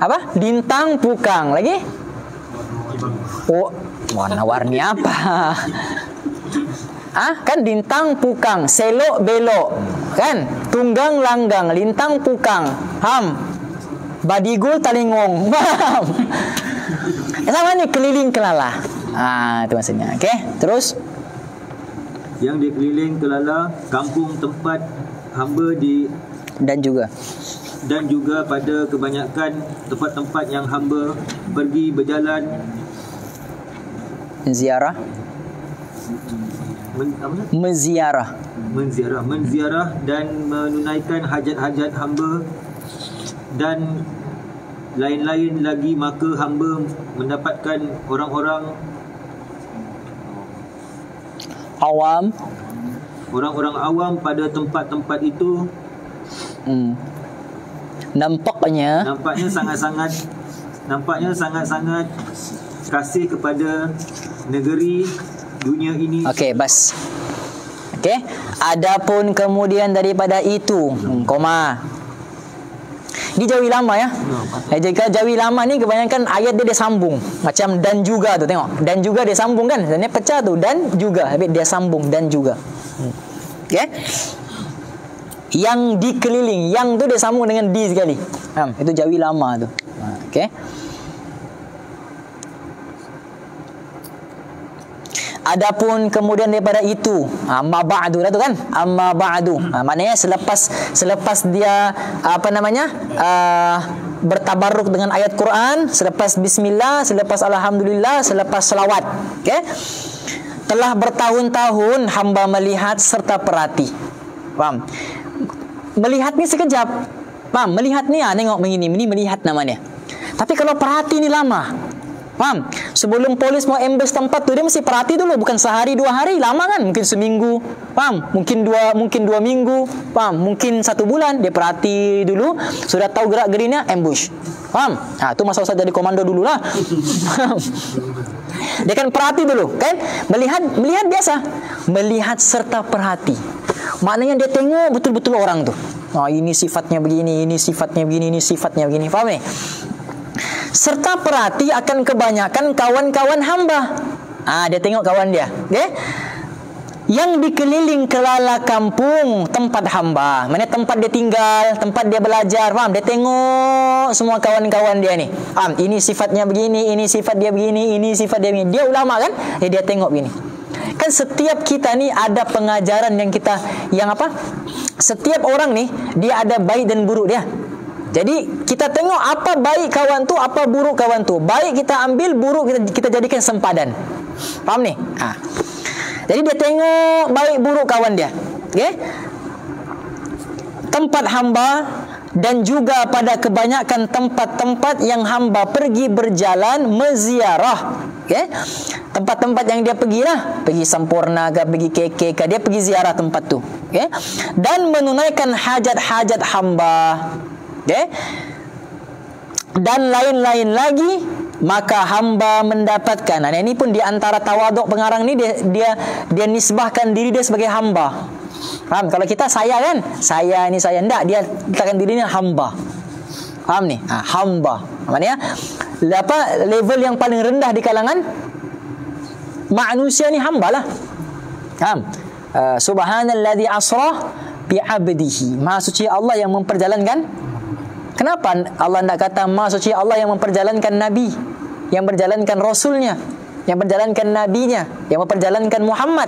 Apa? Lintang pukang. Lagi? Warna-warni apa? Kan lintang pukang, selok belok, kan? Tunggang langgang, lintang pukang, badigul talingong, paham? Sama ni keliling kelala. Itu maksudnya. Okey, terus yang dikeliling kelala kampung tempat hamba dan juga pada kebanyakan tempat-tempat yang hamba pergi berjalan menziarah dan menunaikan hajat-hajat hamba dan lain-lain lagi, maka hamba mendapatkan orang-orang awam pada tempat-tempat itu. Nampaknya sangat-sangat kasih kepada negeri dunia ini. Okey, bas. Okey. Adapun kemudian daripada itu, koma. Ini jawi lama ya. Jika jawi lama ni kebanyakan ayat dia sambung. Macam dan juga tu, tengok. Dan juga dia sambung kan. Dan dia pecah tu, dan juga. Habis dia sambung dan juga. Okey. Yang dikeliling, yang tu dia sambung dengan di sekali. Itu jawi lama tu. Okey. Adapun kemudian daripada itu, amma ba'du dah tu kan, amma ba'du. Maknanya selepas dia bertabarruk dengan ayat Quran, selepas bismillah, selepas alhamdulillah, selepas selawat. Okey. Telah bertahun-tahun hamba melihat serta perhati. Faham? Melihat ni sekejap. Faham? Melihat ni tengok begini, ini melihat namanya. Tapi kalau perhati ni lama. Faham? Sebelum polis mau ambush tempat tu, dia mesti perhati dulu. Bukan sehari, 2 hari. Lama kan? Mungkin seminggu. Faham? Mungkin dua minggu. Faham? Mungkin 1 bulan. Dia perhati dulu. Sudah tahu gerak gerinya, ambush. Faham? Tu masa Ustaz jadi komando dulu lah. Dia kan perhati dulu. Kan? Melihat biasa. Melihat serta perhati. Maknanya dia tengok betul-betul orang tu. Ini sifatnya begini, ini sifatnya begini, ini sifatnya begini. Faham ni? Serta perhati akan kebanyakan kawan-kawan hamba. Dia tengok kawan dia. Okay? Yang dikeliling kelala kampung tempat hamba. Mana tempat dia tinggal, tempat dia belajar. Faham? Dia tengok semua kawan-kawan dia ni. Faham? Ini sifatnya begini, ini sifat dia begini, ini sifat dia begini. Dia ulama kan? Dia tengok begini. Kan setiap kita ni ada pengajaran yang apa? Setiap orang ni dia ada baik dan buruk dia. Jadi kita tengok apa baik kawan tu, apa buruk kawan tu. Baik kita ambil, buruk kita jadikan sempadan. Faham ni? Jadi dia tengok baik buruk kawan dia. Okey? Tempat hamba dan juga pada kebanyakan tempat-tempat yang hamba pergi berjalan menziarah. Okay? Tempat-tempat yang dia pergilah, pergi Sempurna ke, pergi KK ke, dia pergi ziarah tempat tu. Okay? Dan menunaikan hajat-hajat hamba. Okay? Dan lain-lain lagi, maka hamba mendapatkan. Nah, ini pun di antara tawaduk pengarang ni, dia nisbahkan diri dia sebagai hamba. Faham? Kalau kita saya kan, saya ini saya, enggak, dia letakkan dirinya hamba. Faham ni? Hamba. Maknanya apa level yang paling rendah di kalangan manusia ni hamba lah. Faham? Subhanalladzi asra bi 'abdihi. Maha suci Allah yang memperjalankan. Kenapa Allah tidak kata maha suci Allah yang memperjalankan nabi, yang berjalankan rasulnya, yang berjalankan nabinya, yang memperjalankan Muhammad?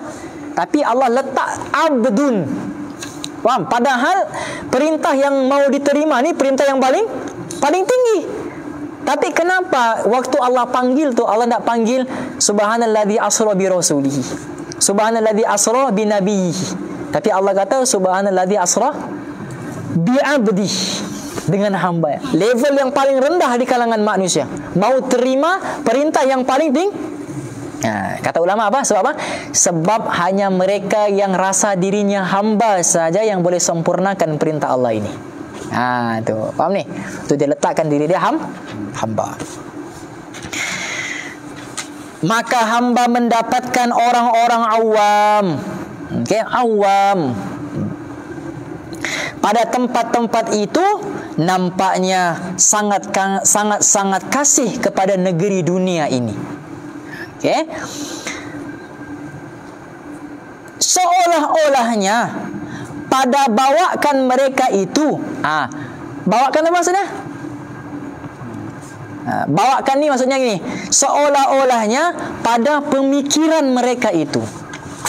Tapi Allah letak abdun. Faham? Padahal perintah yang mau diterima ni perintah yang paling tinggi. Tapi kenapa waktu Allah panggil tu Allah tak panggil subhanalladzi asra bi rasulihi, subhanalladzi asra bi nabiyhi, tapi Allah kata subhanalladzi asra bi 'abdihi, dengan hamba. Level yang paling rendah di kalangan manusia mau terima perintah yang paling tinggi. Kata ulama apa? Sebab apa? Sebab hanya mereka yang rasa dirinya hamba saja yang boleh sempurnakan perintah Allah ini. Tu faham ni? Tu dia letakkan diri dia hamba. Maka hamba mendapatkan orang-orang awam. Okey, awam. Pada tempat-tempat itu nampaknya sangat kasih kepada negeri dunia ini. Okey. Seolah-olahnya pada bawakan mereka itu, bawakan apa maksudnya? Bawakan ni maksudnya gini, seolah-olahnya pada pemikiran mereka itu,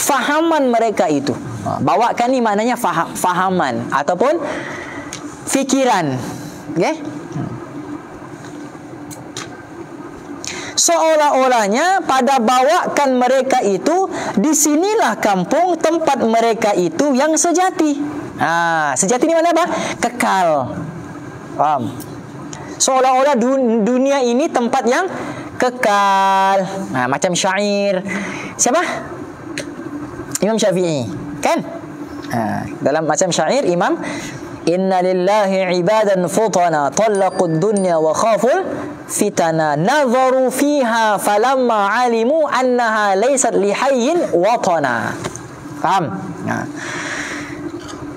fahaman mereka itu. Bawakan ni maknanya fahaman ataupun fikiran. Okey? Seolah-olahnya pada bawakan mereka itu, disinilah kampung tempat mereka itu yang sejati. Sejati ni mana apa? Kekal. Faham? Seolah-olah dunia ini tempat yang kekal. Macam syair. Siapa? Imam Syafi'i. Kan? Dalam macam syair Imam, inna lillahi ibadan futana talaqud dunya wa khaful fitana nazaru fiha falamma alimu annaha laysat lihayyin watana. Faham?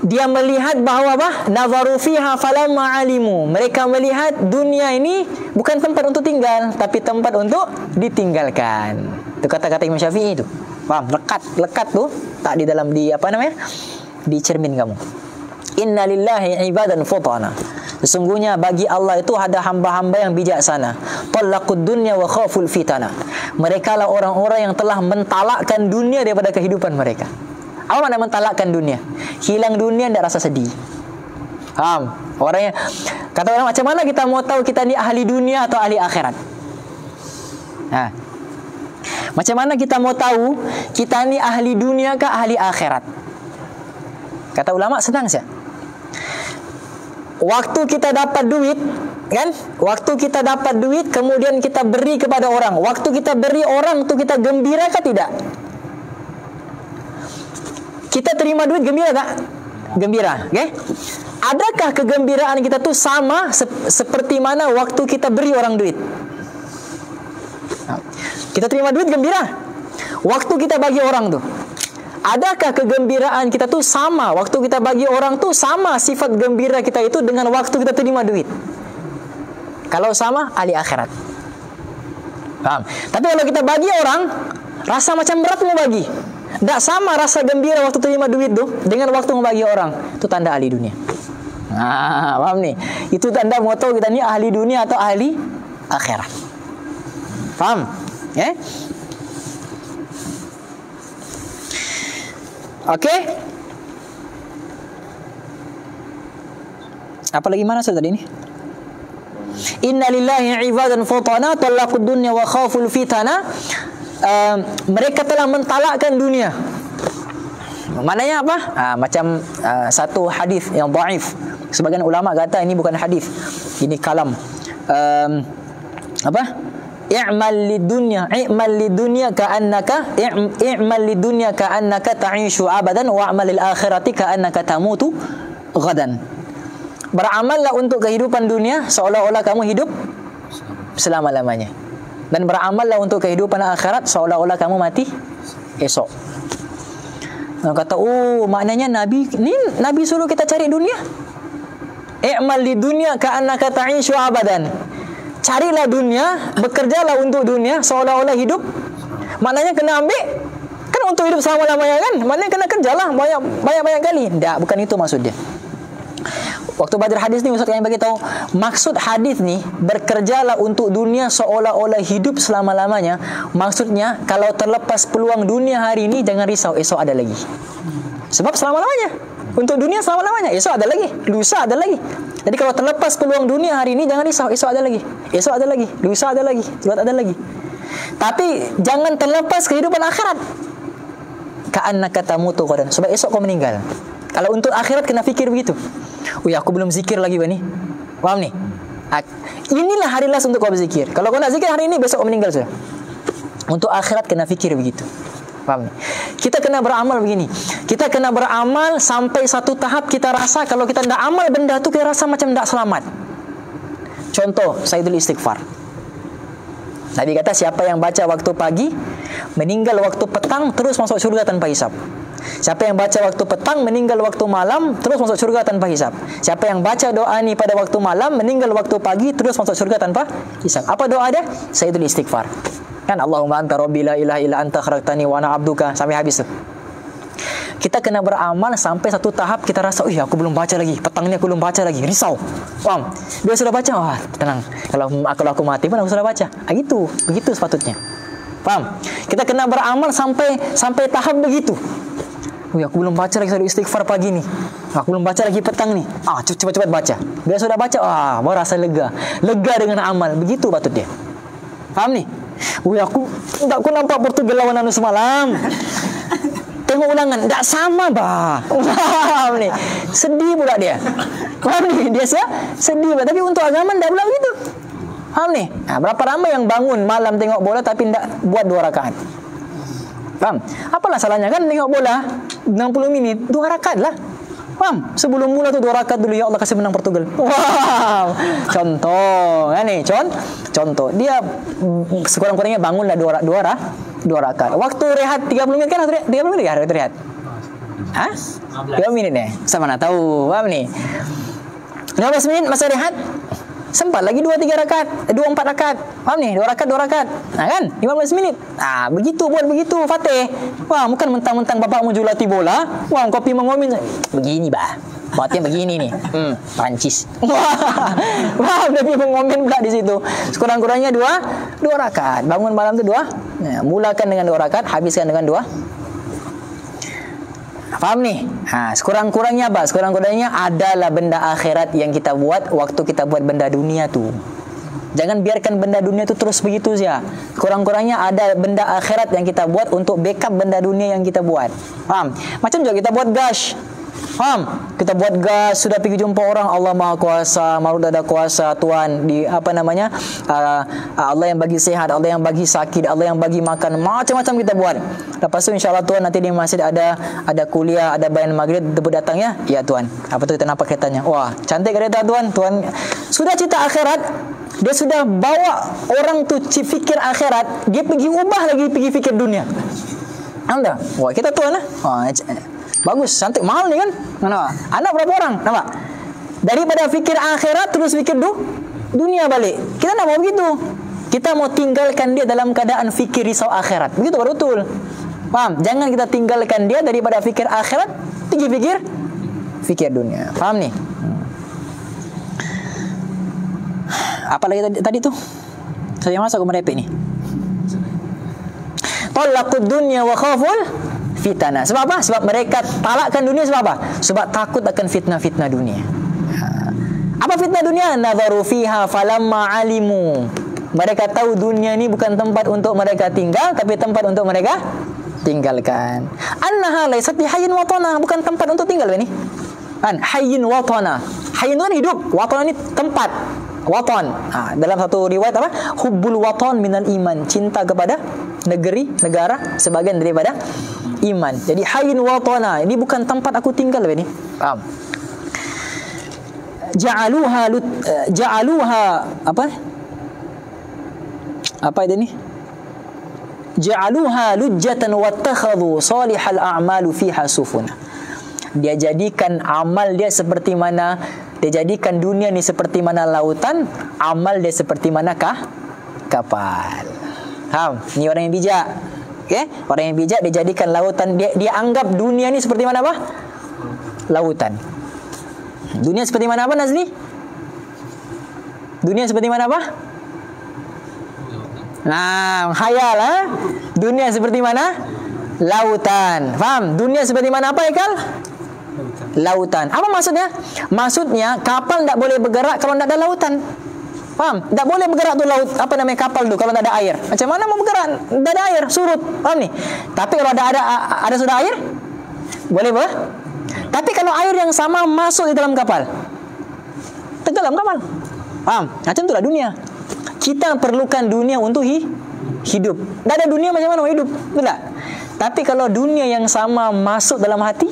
Dia melihat bahawa apa? Nazaru fiha falamma alimu. Mereka melihat dunia ini bukan tempat untuk tinggal, tapi tempat untuk ditinggalkan. Itu kata-kata Imam Syafi'i itu. Faham? Lekat tu tak di dalam di cermin kamu. Inna lillahi ibadan futana. Sesungguhnya bagi Allah itu ada hamba-hamba yang bijaksana. Talaqud dunya wa khaful fitana. Mereka lah orang-orang yang telah mentalakkan dunia daripada kehidupan mereka. Apa makna mentalakkan dunia? Hilang dunia, tidak rasa sedih. Faham? Orangnya kata orang, macam mana kita mau tahu kita ni ahli dunia atau ahli akhirat? Macam mana kita mau tahu kita ni ahli dunia ke ahli akhirat? Kata ulama, senang saja. Waktu kita dapat duit, kan? Waktu kita dapat duit kemudian kita beri kepada orang. Waktu kita beri orang tu kita gembira ke tidak? Kita terima duit gembira tak? Gembira, okey? Adakah kegembiraan kita tu sama seperti mana waktu kita beri orang duit? Kita terima duit gembira. Waktu kita bagi orang tu, adakah kegembiraan kita tu sama waktu kita bagi orang tu, sama sifat gembira kita itu dengan waktu kita terima duit? Kalau sama, ahli akhirat. Faham? Tapi kalau kita bagi orang, rasa macam berat mau bagi. Tak sama rasa gembira waktu terima duit tu dengan waktu membagi orang. Itu tanda ahli dunia. Faham ni? Itu tanda mau tahu kita ni ahli dunia atau ahli akhirat. Faham? Okey? Apa lagi mana tadi ni? Inna lillahi ibadan futana talaqud dunya wa khaful fitana. Mereka telah mentalakkan dunia. Maknanya apa? Macam satu hadis yang dhaif. Sebagian ulama kata ini bukan hadis. Ini kalam. Apa? I'mal lidunya ka'annaka ta'ishu abadan wa'mal lil akhirati ka'annaka tamutu ghadan. Beramallah untuk kehidupan dunia seolah-olah kamu hidup selama-lamanya. Dan beramallah untuk kehidupan akhirat seolah-olah kamu mati esok. Kata, maknanya Nabi suruh kita cari dunia. I'mal lidunya ka'annaka ta'ishu abadan. Carilah dunia, bekerjalah untuk dunia seolah-olah hidup. Maknanya kena ambil kan untuk hidup selama-lamanya kan? Maknanya kena kerjalah banyak kali. Tak, bukan itu maksudnya. Waktu belajar hadis ni Ustaz kami bagi tahu, maksud hadis ni bekerjalah untuk dunia seolah-olah hidup selama-lamanya. Maksudnya kalau terlepas peluang dunia hari ini jangan risau, esok ada lagi. Sebab selama-lamanya. Untuk dunia selama-lamanya, esok ada lagi, lusa ada lagi. Jadi kalau terlepas peluang dunia hari ini jangan risau, esok ada lagi. Esok ada lagi, lusa ada lagi, lusa ada lagi. Tapi jangan terlepas kehidupan akhirat. Ka'annaka tamutu ghadan. Sebab esok kau meninggal. Kalau untuk akhirat kena fikir begitu. Aku belum zikir lagi bani. Faham ni? Inilah hari last untuk kau berzikir. Kalau kau nak zikir hari ini, besok kau meninggal sudah. Untuk akhirat kena fikir begitu. Faham ni? Kita kena beramal begini. Kita kena beramal sampai satu tahap kita rasa kalau kita tidak amal benda tu kita rasa macam tidak selamat. Contoh, Sayyidul Istighfar. Nabi kata siapa yang baca waktu pagi, meninggal waktu petang, terus masuk syurga tanpa hisab. Siapa yang baca waktu petang, meninggal waktu malam, terus masuk syurga tanpa hisab. Siapa yang baca doa ni pada waktu malam, meninggal waktu pagi, terus masuk syurga tanpa hisab. Apa doa dia? Sayyidul Istighfar. Kan Allahumma anta rabbi la ilaha illa anta khalaqtani wa ana abduka, sampai habis tu. Kita kena beramal sampai satu tahap kita rasa, aku belum baca lagi, petang ni aku belum baca lagi, risau. Faham? Dia sudah baca, tenang. Kalau aku mati pun aku sudah baca. Begitu sepatutnya. Faham? Kita kena beramal sampai tahap begitu. Aku belum baca lagi satu istighfar pagi ni. Aku belum baca lagi petang ni. Cepat-cepat baca. Bila sudah baca, baru rasa lega. Lega dengan amal. Begitu patut dia. Faham ni? Aku nampak Portugal lawan anu semalam. Tengok ulangan, tak sama bah. Faham ni? Sedih pula dia. Faham ni? Dia sedih pula. Tapi untuk agama tak pula begitu. Faham ni? Berapa ramai yang bangun malam tengok bola tapi tak buat 2 rakaat. Faham? Apalah salahnya kan tengok bola 60 minit 2 rakaat lah. Faham? Sebelum mula tu 2 rakaat dulu, ya Allah kasih menang Portugal. Wow. Contoh kan ni, contoh. Dia sekurang-kurangnya bangunlah 2 rakaat. Waktu rehat 30 minit kan? 30 minit ya rehat. 3 minit ni. Sama nak tahu. Faham ni? 15 minit masa rehat. Sempat lagi 2-3 rakaat, 2-4 rakaat. Faham ni? 2 rakaat. Kan? 15 minit. Begitu buat begitu, Fatih. Bukan mentang-mentang bapakmu julati bola. Kopi mengomin. Begini bah. Buatnya begini nih. Prancis. Tapi mengomin pula di situ. Sekurang-kurangnya 2 rakaat. Bangun malam tu 2. Mulakan dengan 2 rakaat, habiskan dengan 2. Faham ni? Sekurang-kurangnya apa? Sekurang-kurangnya adalah benda akhirat yang kita buat waktu kita buat benda dunia tu. Jangan biarkan benda dunia tu terus begitu saja. Kurang-kurangnya ada benda akhirat yang kita buat untuk backup benda dunia yang kita buat. Faham? Macam juga kita buat gas. Faham? Kita buat gas, sudah pergi jumpa orang, Allah Maha Kuasa, Marut ada kuasa Tuhan di Allah yang bagi sehat, Allah yang bagi sakit, Allah yang bagi makan, macam-macam kita buat. Lepas tu insya-Allah Tuhan nanti di masjid ada kuliah, ada bayan maghrib, tebut datang ya. Ya Tuhan. Apa tu kita nampak keretanya? Wah, cantik kereta Tuhan. Tuhan sudah cita akhirat. Dia sudah bawa orang tu fikir akhirat, dia pergi ubah lagi pergi fikir dunia. Anda? Wah, kita Tuhan lah. Bagus, cantik, mahal ni kan? Anak berapa orang? Nampak? Daripada fikir akhirat terus fikir dunia balik. Kita tak mau begitu. Kita mau tinggalkan dia dalam keadaan fikir risau akhirat. Begitu baru betul. Faham? Jangan kita tinggalkan dia daripada fikir akhirat pergi fikir dunia. Faham ni? Apa lagi tadi tu? Saya masuk ke merepek ni. Talaqud dunya wa khaful fitana. Sebab apa? Sebab mereka talakkan dunia sebab apa? Sebab takut akan fitnah-fitnah dunia. Apa fitnah dunia? Nadharu fiha falamma alimu. Mereka tahu dunia ni bukan tempat untuk mereka tinggal, tapi tempat untuk mereka tinggalkan. Annaha laysat bihayyin watana, bukan tempat untuk tinggal ini. Kan? Hayyin watana. Hayyin itu kan hidup, watana ni tempat. Watan. Dalam satu riwayat apa? Hubbul watan minal iman. Cinta kepada negeri, negara sebagian daripada iman. Jadi hayyin watana, ini bukan tempat aku tinggal ini. Faham? Ja'aluha apa itu ni? Ja'aluha lujjatan wattakhadhu salihal a'malu fiha sufuna. Dia jadikan amal dia seperti mana, dia jadikan dunia ni seperti mana lautan, amal dia seperti manakah kapal. Faham? Ni orang yang bijak. Okey? Orang yang bijak dia jadikan lautan, dia anggap dunia ni seperti mana apa? Lautan. Dunia seperti mana apa, Nazli? Dunia seperti mana apa? Khayal Dunia seperti mana? Lautan. Faham? Dunia seperti mana apa, Ikal? Lautan. Apa maksudnya? Maksudnya kapal tak boleh bergerak kalau tak ada lautan. Faham? Tak boleh bergerak tu laut, apa namanya kapal tu kalau tak ada air. Macam mana mau bergerak? Tak ada air, surut. Faham ni? Tapi kalau ada sudah air, boleh ber? Tapi kalau air yang sama masuk di dalam kapal, tenggelam kapal. Faham? Macam itulah dunia. Kita perlukan dunia untuk hidup. Tak ada dunia macam mana hidup? Betul tak? Tapi kalau dunia yang sama masuk dalam hati,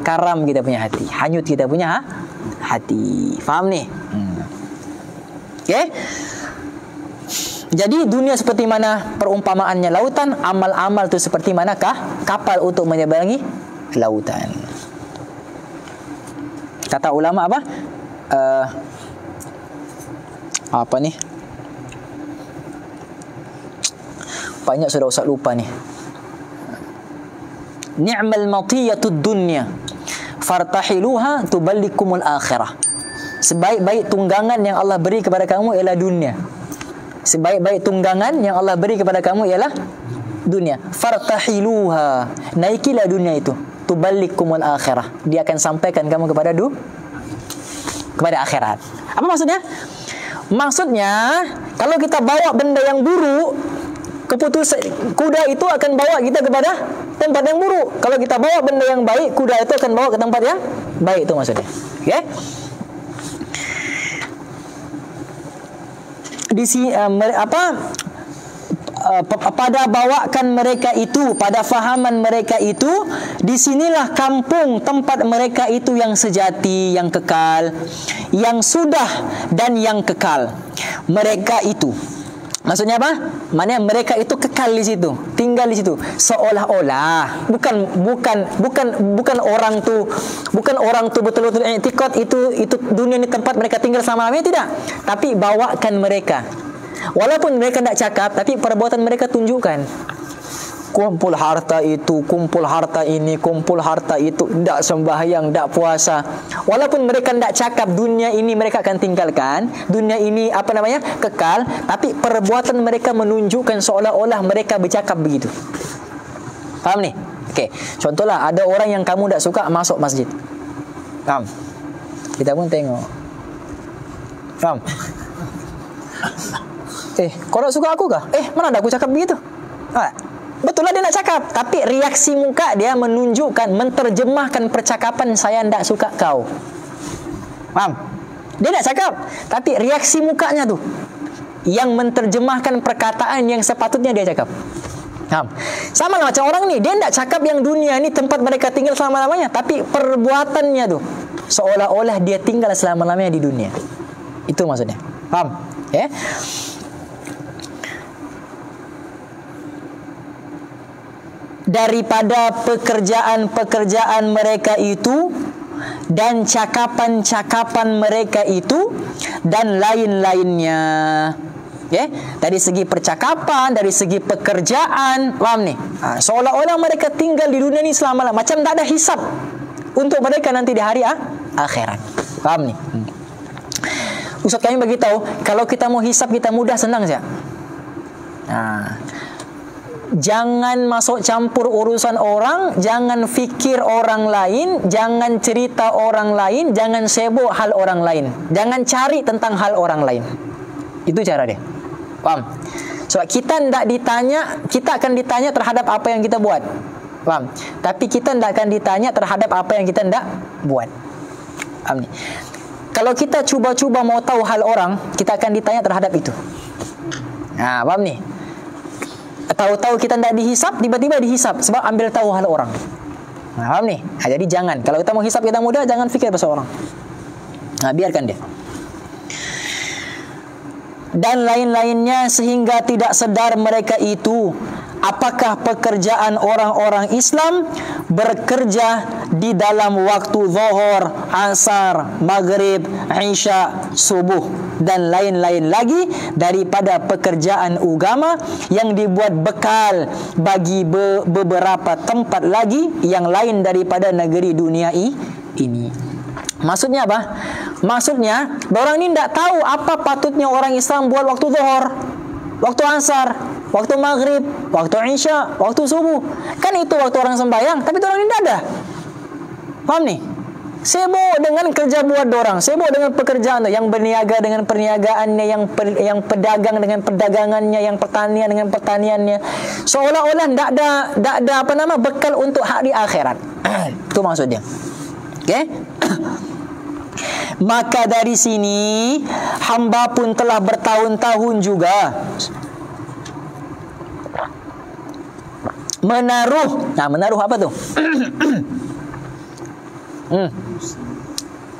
karam kita punya hati, hanyut kita punya hati. Faham ni? Okay? Jadi dunia seperti mana perumpamaannya lautan, amal-amal tu seperti manakah kapal untuk menyeberangi lautan. Kata ulama apa? Apa ni? Banyak sudah Ustaz lupa ni. Ni'mal matiyatud dunya fartahiluha tuballikumul akhirah. Sebaik-baik tunggangan yang Allah beri kepada kamu ialah dunia. Sebaik-baik tunggangan yang Allah beri kepada kamu ialah dunia. Fartahiluha, naikilah dunia itu. Tuballikumul akhirah, dia akan sampaikan kamu kepada kepada akhirat. Apa maksudnya? Maksudnya kalau kita bawa benda yang buruk, keputusan kuda itu akan bawa kita kepada tempat yang buruk. Kalau kita bawa benda yang baik, kuda itu akan bawa ke tempat yang baik. Itu maksudnya. Okey? Di sini pada bawakan mereka itu, pada fahaman mereka itu, disinilah kampung tempat mereka itu yang sejati, yang kekal, yang sudah dan yang kekal. Mereka itu, maksudnya apa? Maknanya mereka itu kekal di situ, tinggal di situ, seolah-olah bukan orang tu betul-betul i'tiqad itu dunia ni tempat mereka tinggal selama-lamanya, tidak. Tapi bawakan mereka. Walaupun mereka tidak cakap, tapi perbuatan mereka tunjukkan. Kumpul harta itu, kumpul harta ini, kumpul harta itu, tidak sembahyang, tidak puasa. Walaupun mereka tidak cakap dunia ini mereka akan tinggalkan, dunia ini kekal, tapi perbuatan mereka menunjukkan seolah-olah mereka bercakap begitu. Faham ni? Okey. Contohlah, ada orang yang kamu tidak suka masuk masjid. Faham? Kita pun tengok. Faham? Kau tak suka aku kah? Mana ada aku cakap begitu? Betul lah dia nak cakap, tapi reaksi muka dia menunjukkan, menterjemahkan percakapan saya tidak suka kau. Faham? Dia nak cakap, tapi reaksi mukanya tu yang menterjemahkan perkataan yang sepatutnya dia cakap. Faham? Sama lah macam orang ni, dia tidak cakap yang dunia ni tempat mereka tinggal selama-lamanya, tapi perbuatannya tu seolah-olah dia tinggal selama-lamanya di dunia. Itu maksudnya. Faham? Ya? Daripada pekerjaan-pekerjaan mereka itu dan cakapan-cakapan mereka itu dan lain-lainnya. Okay? Dari segi percakapan, dari segi pekerjaan, faham ni? Seolah-olah mereka tinggal di dunia ni selama-lamanya, macam tak ada hisab untuk mereka nanti di hari akhirat. Faham ni? Ustaz kami beritahu, kalau kita mau hisab kita mudah, senang saja. Jangan masuk campur urusan orang, jangan fikir orang lain, jangan cerita orang lain, jangan sibuk hal orang lain, jangan cari tentang hal orang lain. Itu cara dia. Faham? Sebab kita tidak ditanya, kita akan ditanya terhadap apa yang kita buat. Faham? Tapi kita tidak akan ditanya terhadap apa yang kita tidak buat. Faham ni? Kalau kita cuba-cuba mau tahu hal orang, kita akan ditanya terhadap itu. Faham ni? Tahu-tahu kita tidak dihisap, tiba-tiba dihisap sebab ambil tahu hal orang. Faham ni? Jadi jangan. Kalau kita mau hisap kita muda, jangan fikir pasal orang. Biarkan dia. Dan lain-lainnya sehingga tidak sedar mereka itu apakah pekerjaan orang-orang Islam bekerja di dalam waktu zuhur, asar, maghrib, isya, subuh dan lain-lain lagi daripada pekerjaan agama yang dibuat bekal bagi beberapa tempat lagi yang lain daripada negeri dunia ini. Maksudnya apa? Maksudnya, orang ni tak tahu apa patutnya orang Islam buat waktu zuhur, waktu asar, waktu maghrib, waktu isya, waktu subuh. Kan itu waktu orang sembahyang, tapi orang ni tak ada. Faham ni? Sibuk dengan kerja buat orang, sibuk dengan pekerjaan, yang berniaga dengan perniagaannya, yang pedagang dengan perdagangannya, yang pertanian dengan pertaniannya. Seolah-olah tak ada bekal untuk hari akhirat. Itu maksudnya. Okey? Maka dari sini hamba pun telah bertahun-tahun juga menaruh apa tu?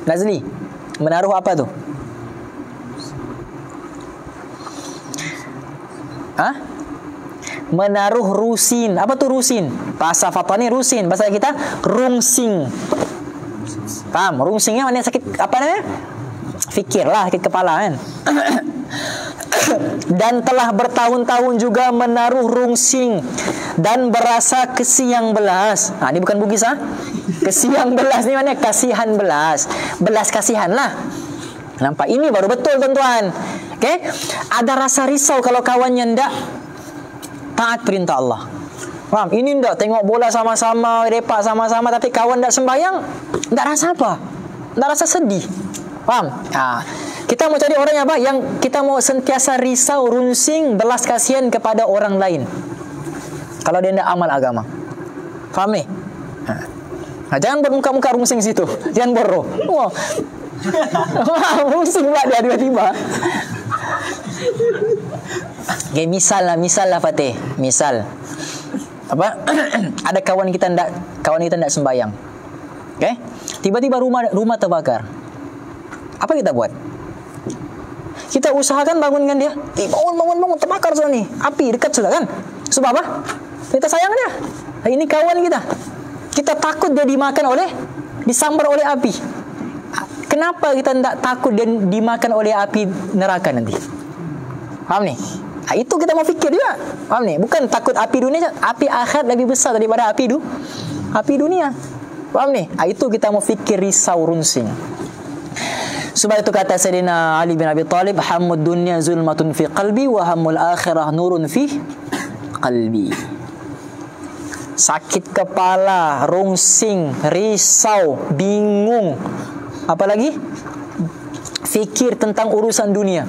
Nazli, menaruh apa tu? Menaruh rusin. Apa tu rusin? Bahasa Fatani rusin, bahasa kita rungsing. Faham? Rungsingnya mana sakit apa namanya? Fikirlah, sakit kepala kan. Dan telah bertahun-tahun juga menaruh rungsing dan berasa kesiang belas. Ini bukan bugis Kesiang belas ni mana? Kasihan belas. Belas kasihan lah. Nampak? Ini baru betul tuan-tuan. Okay? Ada rasa risau kalau kawannya ndak taat perintah Allah. Faham? Ini ndak tengok bola sama-sama, repak sama-sama, tapi kawan ndak sembahyang, ndak rasa apa? Ndak rasa sedih. Faham? Kita mau cari orang yang apa? Yang kita mau sentiasa risau, runsing, belas kasihan kepada orang lain. Kalau dia ndak amal agama. Faham ni? Jangan buat muka-muka rungsing situ. Jangan boro. Wah. Rungsing pula dia tiba-tiba. Okay, misal lah Fatih. Misal. Apa? Ada kawan kita ndak sembahyang. Okey? Tiba-tiba rumah terbakar. Apa kita buat? Kita usahakan bangunkan dia. Bangun, terbakar sudah ni. Api dekat sudah kan? Sebab apa? Kita sayang dia. Ini kawan kita. Kita takut dia disambar oleh api. Kenapa kita tidak takut dia dimakan oleh api neraka nanti? Faham ni? Itu kita mau fikir juga. Faham ni? Bukan takut api dunia, api akhirat lebih besar daripada api dunia. Faham ni? Itu kita mau fikir, risau, runsing. Sebab itu kata Sayyidina Ali bin Abi Talib, hammud dunya zulmatun fi qalbi wa hammul akhirah nurun fi qalbi. Sakit kepala, rungsing, risau, bingung. Apa lagi? Fikir tentang urusan dunia.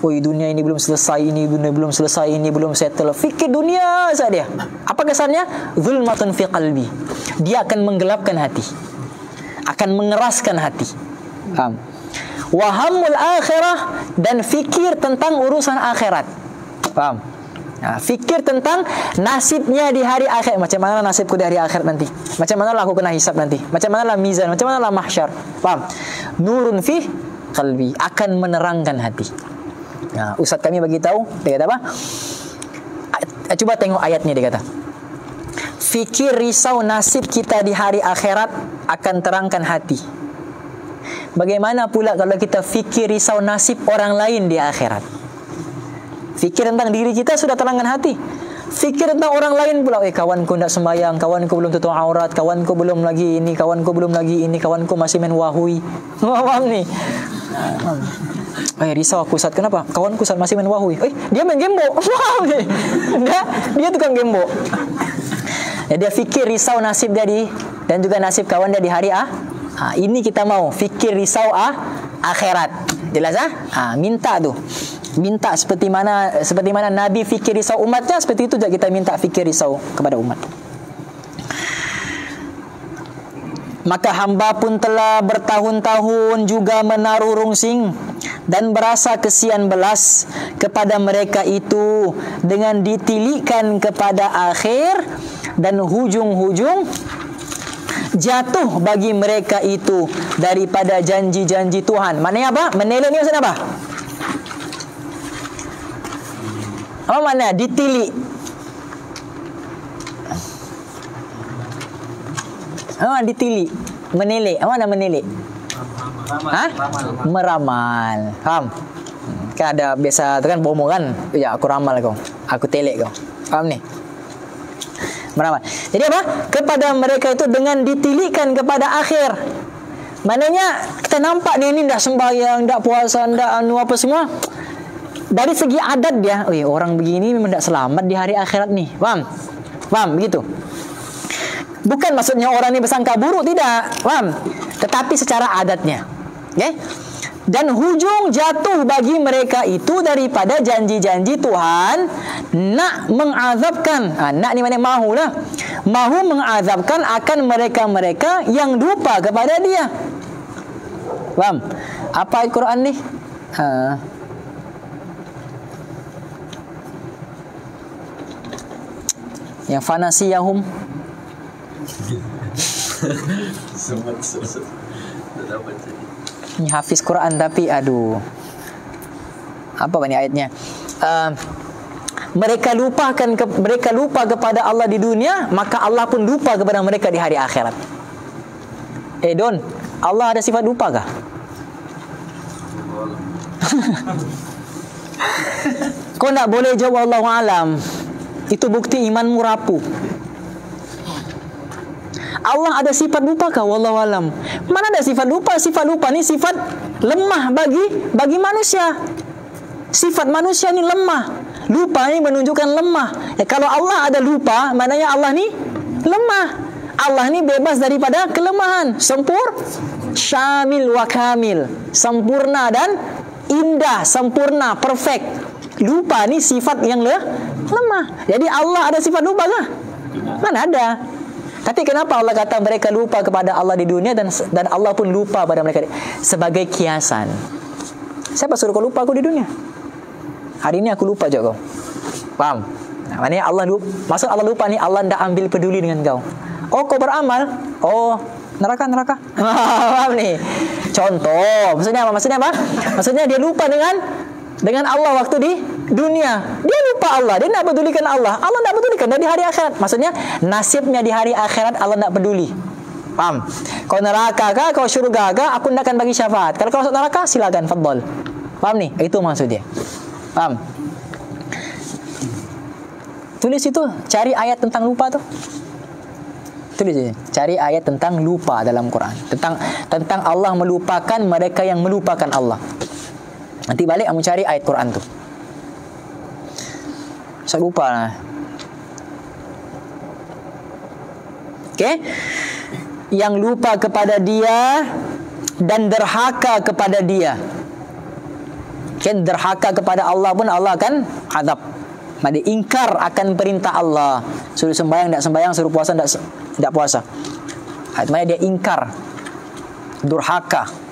Dunia ini belum selesai, dunia belum selesai, ini belum settle. Fikir dunia saja. Apa kesannya? Zulmatun fi qalbi. Dia akan menggelapkan hati, akan mengeraskan hati. Faham? Wa hammul akhirah, dan fikir tentang urusan akhirat. Faham? Fikir tentang nasibnya di hari akhirat. Macam mana nasibku di hari akhirat nanti? Macam mana aku kena hisab nanti? Macam mana lah mizan? Macam mana lah mahsyar? Faham? Nurun fi qalbi, akan menerangkan hati. Ustaz kami bagi tahu, dia kata apa? Cuba tengok ayatnya, dia kata. Fikir risau nasib kita di hari akhirat akan terangkan hati. Bagaimana pula kalau kita fikir risau nasib orang lain di akhirat? Fikir tentang diri kita sudah terangkan hati. Fikir tentang orang lain pula. Kawanku tidak sembahyang, kawanku belum tutup aurat, kawanku belum lagi ini, kawanku belum lagi ini, kawanku masih main wahui. Faham ni? Risau aku Ustaz, kenapa? Kawanku Ustaz masih main Wahoi. Dia main gembok. Wow. Dia tukang gembok. Ya, dia fikir risau nasib dia dan juga nasib kawan dia di hari ini kita mau fikir risau akhirat. Jelas minta tu. Minta seperti mana Nabi fikir risau umatnya, seperti itu juga kita minta fikir risau kepada umat. Maka hamba pun telah bertahun-tahun juga menaruh rungsing dan berasa kesian belas kepada mereka itu dengan ditilikkan kepada akhir dan hujung-hujung jatuh bagi mereka itu daripada janji-janji Tuhan. Maknanya apa? Menelek ni maksudnya apa? Apa makna ditilik? Ditilik, menelek. Apa makna menelek? Meramal. Faham? Kan ada biasa tu kan bomo kan? Ya, aku ramal kau. Aku telek kau. Faham ni? Meramal. Jadi apa? Kepada mereka itu dengan ditilikkan kepada akhir. Maknanya kita nampak dia ni tak sembahyang, tak puasa, tak apa semua. Dari segi adat dia, orang begini memang tak selamat di hari akhirat ni. Faham? Faham begitu? Bukan maksudnya orang ni bersangka buruk, tidak. Faham? Tetapi secara adatnya. Okay? Dan hujung jatuh bagi mereka itu daripada janji-janji Tuhan nak mengazabkan. Nak ni mana mahu lah. Mahu mengazabkan akan mereka-mereka yang lupa kepada dia. Faham? Apa ayat Quran ni? Yang fanasiyahum. Ini hafiz Quran tapi aduh. Apa ni ayatnya? Mereka lupa kepada Allah di dunia, maka Allah pun lupa kepada mereka di hari akhirat. Don, Allah ada sifat lupa kah? Kau tak boleh jawab Allahu alam. Itu bukti imanmu rapuh. Allah ada sifat lupa kah? Wallahu alam. Mana ada sifat lupa? Sifat lupa ni sifat lemah bagi manusia. Sifat manusia ni lemah. Lupa ni menunjukkan lemah. Ya, kalau Allah ada lupa, maknanya Allah ni lemah. Allah ni bebas daripada kelemahan. Syamil wa kamil. Sempurna dan indah, sempurna, perfect. Lupa ni sifat yang lemah. Jadi Allah ada sifat lupa kah? Mana ada? Tapi kenapa Allah kata mereka lupa kepada Allah di dunia dan Allah pun lupa pada mereka sebagai kiasan? Siapa suruh kau lupa aku di dunia? Hari ini aku lupa je kau. Faham? Maknanya Allah lupa. Maksud Allah lupa ni Allah tidak ambil peduli dengan kau. Oh, kau beramal. Oh, neraka. Faham ni? Contoh. Maksudnya apa? Maksudnya dia lupa dengan Allah waktu di dunia. Dia lupa Allah. Dia nak pedulikan Allah. Allah tak pedulikan dari hari akhirat. Maksudnya nasibnya di hari akhirat Allah tak peduli. Faham? Kau neraka kah, kau syurga kah, aku tidak akan bagi syafaat. Kalau kau masuk neraka, silakan, fadhal. Faham ni? Itu maksud dia. Faham? Tulis itu, cari ayat tentang lupa tu. Tulis ini. Cari ayat tentang lupa dalam Quran. Tentang Allah melupakan mereka yang melupakan Allah. Nanti balik kamu cari ayat Quran tu. Saya lupa lah. Okay? Yang lupa kepada dia dan derhaka kepada dia. Okay? Derhaka kepada Allah pun Allah akan azab. Dia ingkar akan perintah Allah. Suruh sembahyang tak sembahyang, suruh puasa tak puasa. Maksudnya dia ingkar, durhaka.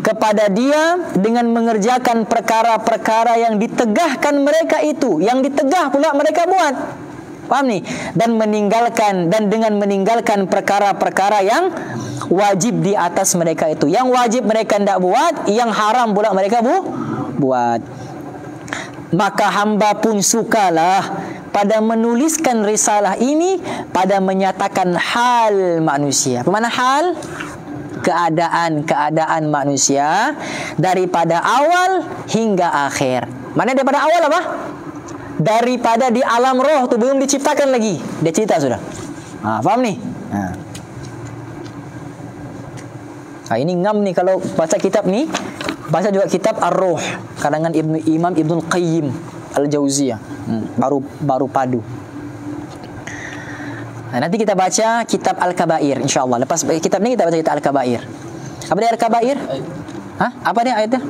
Kepada dia dengan mengerjakan perkara-perkara yang ditegahkan mereka itu, yang ditegah pula mereka buat. Faham ni? Dan dengan meninggalkan perkara-perkara yang wajib di atas mereka itu. Yang wajib mereka tidak buat, yang haram pula mereka buat. Maka hamba pun sukalah pada menuliskan risalah ini, pada menyatakan hal manusia. Apa makna hal? Keadaan manusia daripada awal hingga akhir. Mana daripada awal apa? Daripada di alam roh tu belum diciptakan lagi. Dia cerita sudah. Faham ni? Ini ngam ni kalau baca kitab ni, baca juga kitab Ar-Ruh karangan Imam Ibnul Qayyim Al-Jauziyah. Baru padu. Nanti kita baca kitab Al-Kabair insya-Allah. Lepas kitab ni kita baca kitab Al-Kabair. Apa dia Al-Kabair? Apa dia ayatnya?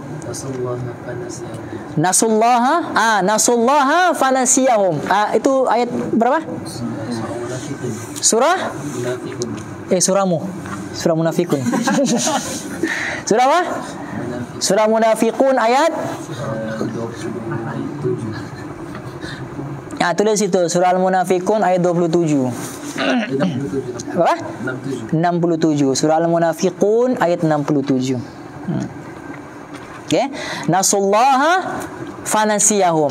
Nasullaha fanasiyahum. Itu ayat berapa? Surah? Surahmu. Surah Munafikun. Surah apa? Surah Munafikun ayat tulis itu Surah Al-Munafikun ayat 27. Berapa? 67. Surah Al-Munafikun ayat 67. Okay. Nasullaha fanasiyahum.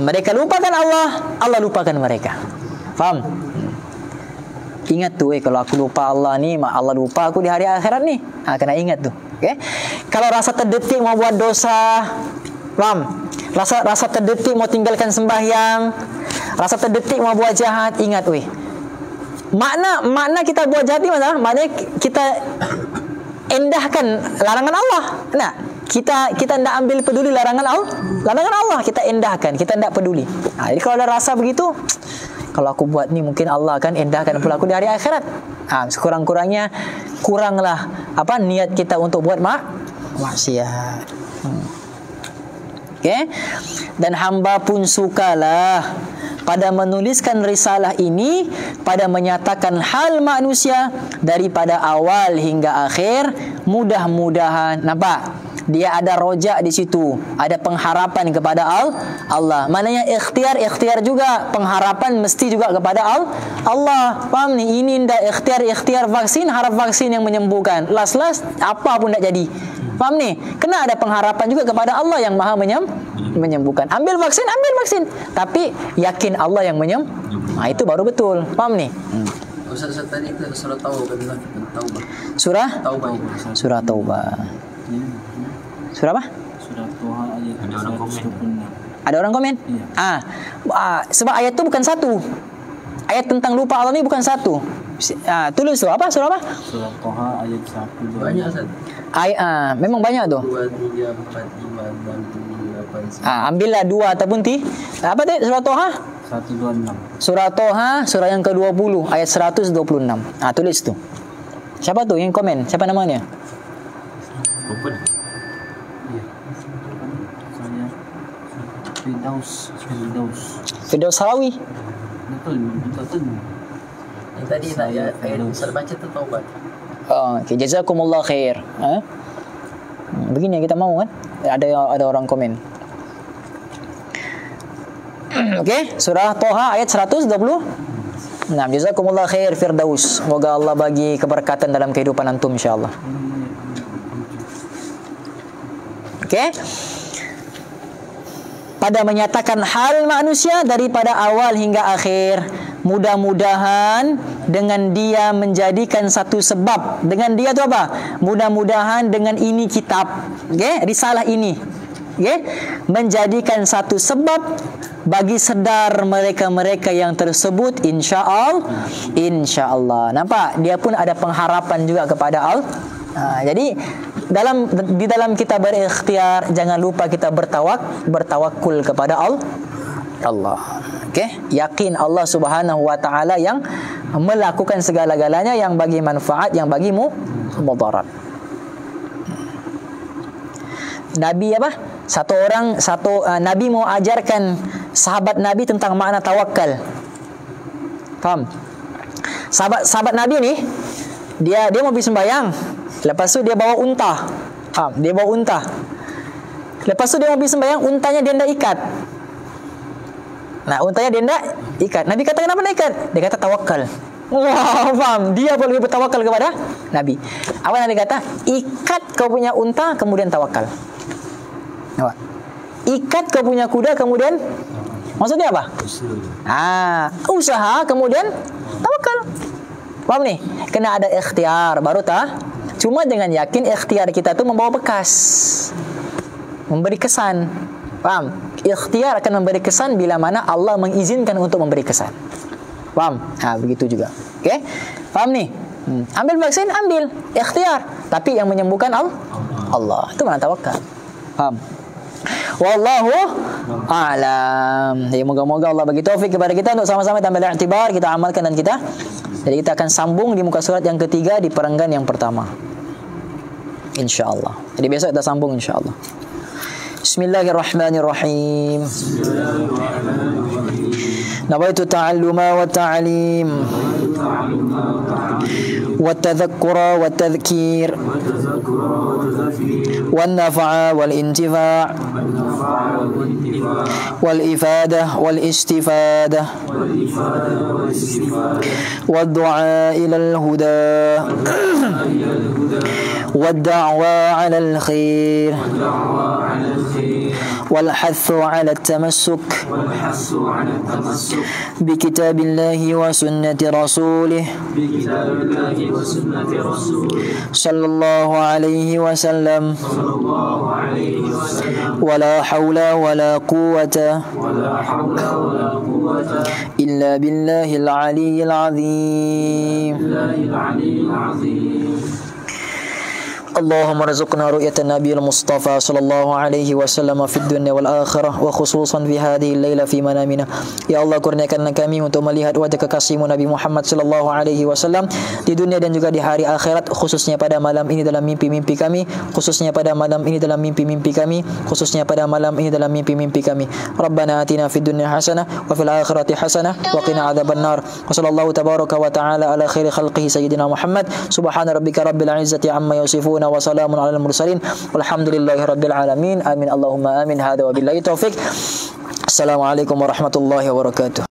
Mereka lupakan Allah, Allah lupakan mereka. Faham? Ingat tu kalau aku lupa Allah ni, Allah lupa aku di hari akhirat ni. Kena ingat tu. Okay? Kalau rasa terdetik mau buat dosa, faham? Rasa terdetik mau tinggalkan sembahyang, rasa terdetik mau buat jahat, ingat makna kita buat jahat ni maknanya kita endahkan larangan Allah. Nah, kita tidak ambil peduli larangan Allah, kita endahkan, kita tidak peduli. Jadi kalau ada rasa begitu, kalau aku buat ni mungkin Allah akan endahkan pula aku di hari akhirat. Sekurang-kurangnya kuranglah niat kita untuk buat maksiat. Okay? Dan hamba pun sukalah pada menuliskan risalah ini, pada menyatakan hal manusia daripada awal hingga akhir. Mudah-mudahan nampak dia ada rojak di situ, ada pengharapan kepada Allah. Maknanya ikhtiar juga, pengharapan mesti juga kepada Allah. Faham ni? Ini ndak ikhtiar vaksin, harap vaksin yang menyembuhkan. Last apa pun tak jadi. Faham ni? Kena ada pengharapan juga kepada Allah yang Maha menyembuhkan. Ambil vaksin, tapi yakin Allah yang menyembuhkan. Itu baru betul. Faham ni? Ustaz tadi itu surah Taubah. Surah Taubah. Surah apa? Surah Toha ayat 126. Ada orang komen? Iya. Sebab ayat itu bukan satu. Ayat tentang lupa Allah ni bukan satu. Tulis tu apa? Surah apa? Surah Toha ayat 126. Banyak Ustaz. Memang banyak tu. 2, 3, 4, 5, 6, 7, 8. Ambillah 2 ataupun 3. Apa tu? Surah Toha? 126. Surah Toha, surah yang ke-20 ayat 126. Tulis tu. Siapa tu yang komen? Siapa namanya? Open. Iya. Saya Firdaus Sarawi. Betul. Yang tadi ayat Ustaz baca tu Taubat. Okay, jazakumullah khair. Begini yang kita mau kan? Ada orang komen. Okey, surah Toha ayat 120. Jazakumullah khair Firdaus. Semoga Allah bagi keberkatan dalam kehidupan antum insyaallah. Okey. Pada menyatakan hal manusia daripada awal hingga akhir. Mudah-mudahan dengan dia menjadikan satu sebab. Dengan dia tu apa? Mudah-mudahan dengan ini kitab, risalah ini, menjadikan satu sebab bagi sedar mereka-mereka yang tersebut, insya-Allah. Nampak? Dia pun ada pengharapan juga kepada Allah. Jadi di dalam kita berikhtiar, jangan lupa kita bertawakul kepada Allah. Yakin Allah Subhanahu wa taala yang melakukan segala-galanya, yang bagi manfaat, yang bagi mudarat. Nabi Nabi mau ajarkan sahabat Nabi tentang makna tawakal. Faham? Sahabat Nabi ni dia mau pergi sembahyang. Lepas tu dia bawa unta. Dia bawa unta. Lepas tu dia mau pergi sembahyang, untanya dia hendak ikat. Untanya dia hendak ikat. Nabi kata kenapa nak ikat? Dia kata tawakal. Wah, faham? Dia pun lebih bertawakal kepada Nabi. Apa Nabi kata? Ikat kau punya unta, kemudian tawakal. Nampak? Ikat kau punya kuda, kemudian maksudnya apa? Usaha, kemudian tawakal. Faham ni? Kena ada ikhtiar, baru cuma dengan yakin ikhtiar kita tu membawa bekas, memberi kesan. Faham? Ikhtiar akan memberi kesan bila mana Allah mengizinkan untuk memberi kesan. Faham? Begitu juga. Faham ni? Ambil vaksin, ambil. Ikhtiar. Tapi yang menyembuhkan Allah. Itu mana tawakal. Paham? Wallahu a'lam. Jadi moga-moga Allah bagi taufik kepada kita untuk sama-sama ambil i'tibar, kita amalkan dan kita. Jadi kita akan sambung di muka surat yang ketiga di perenggan yang pertama. InsyaAllah. Jadi besok kita sambung insyaAllah. Bismillahirrahmanirrahim. Nawaitu ta'alluma wa ta'alim wa tadhakkura wa tadhkir wa nafa'a wal intifa' wal ifadah wal istifadah wal du'a ila al huda wal da'wa 'ala al khair والحث على التمسك بكتاب الله وسنة رسوله صلى الله عليه وسلم ولا حول ولا قوة إلا بالله العلي العظيم اللهم ارزقنا رؤية النبي المصطفى صلى الله عليه وسلم في الدنيا والآخرة وخصوصا في هذه الليلة في منامنا. Ya Allah, kurniakanlah kami untuk melihat wajah kekasihmu Nabi Muhammad sallallahu alaihi wasallam di dunia dan juga di hari akhirat, khususnya pada malam ini dalam mimpi-mimpi kami, khususnya pada malam ini dalam mimpi-mimpi kami, khususnya pada malam ini dalam mimpi-mimpi kami. Rabbana atina fid dunya hasanah wa fil akhirati hasanah wa qina adzabannar. Wa sallallahu tabaraka wa ta'ala ala khairi khalqihi sayyidina Muhammad. Subhana rabbika rabbil izzati amma yasifun wa salamun alal mursalin walhamdulillahi rabbil alamin. Amin Allahumma amin. Hadza wa billahi taufik. Assalamualaikum warahmatullahi wabarakatuh.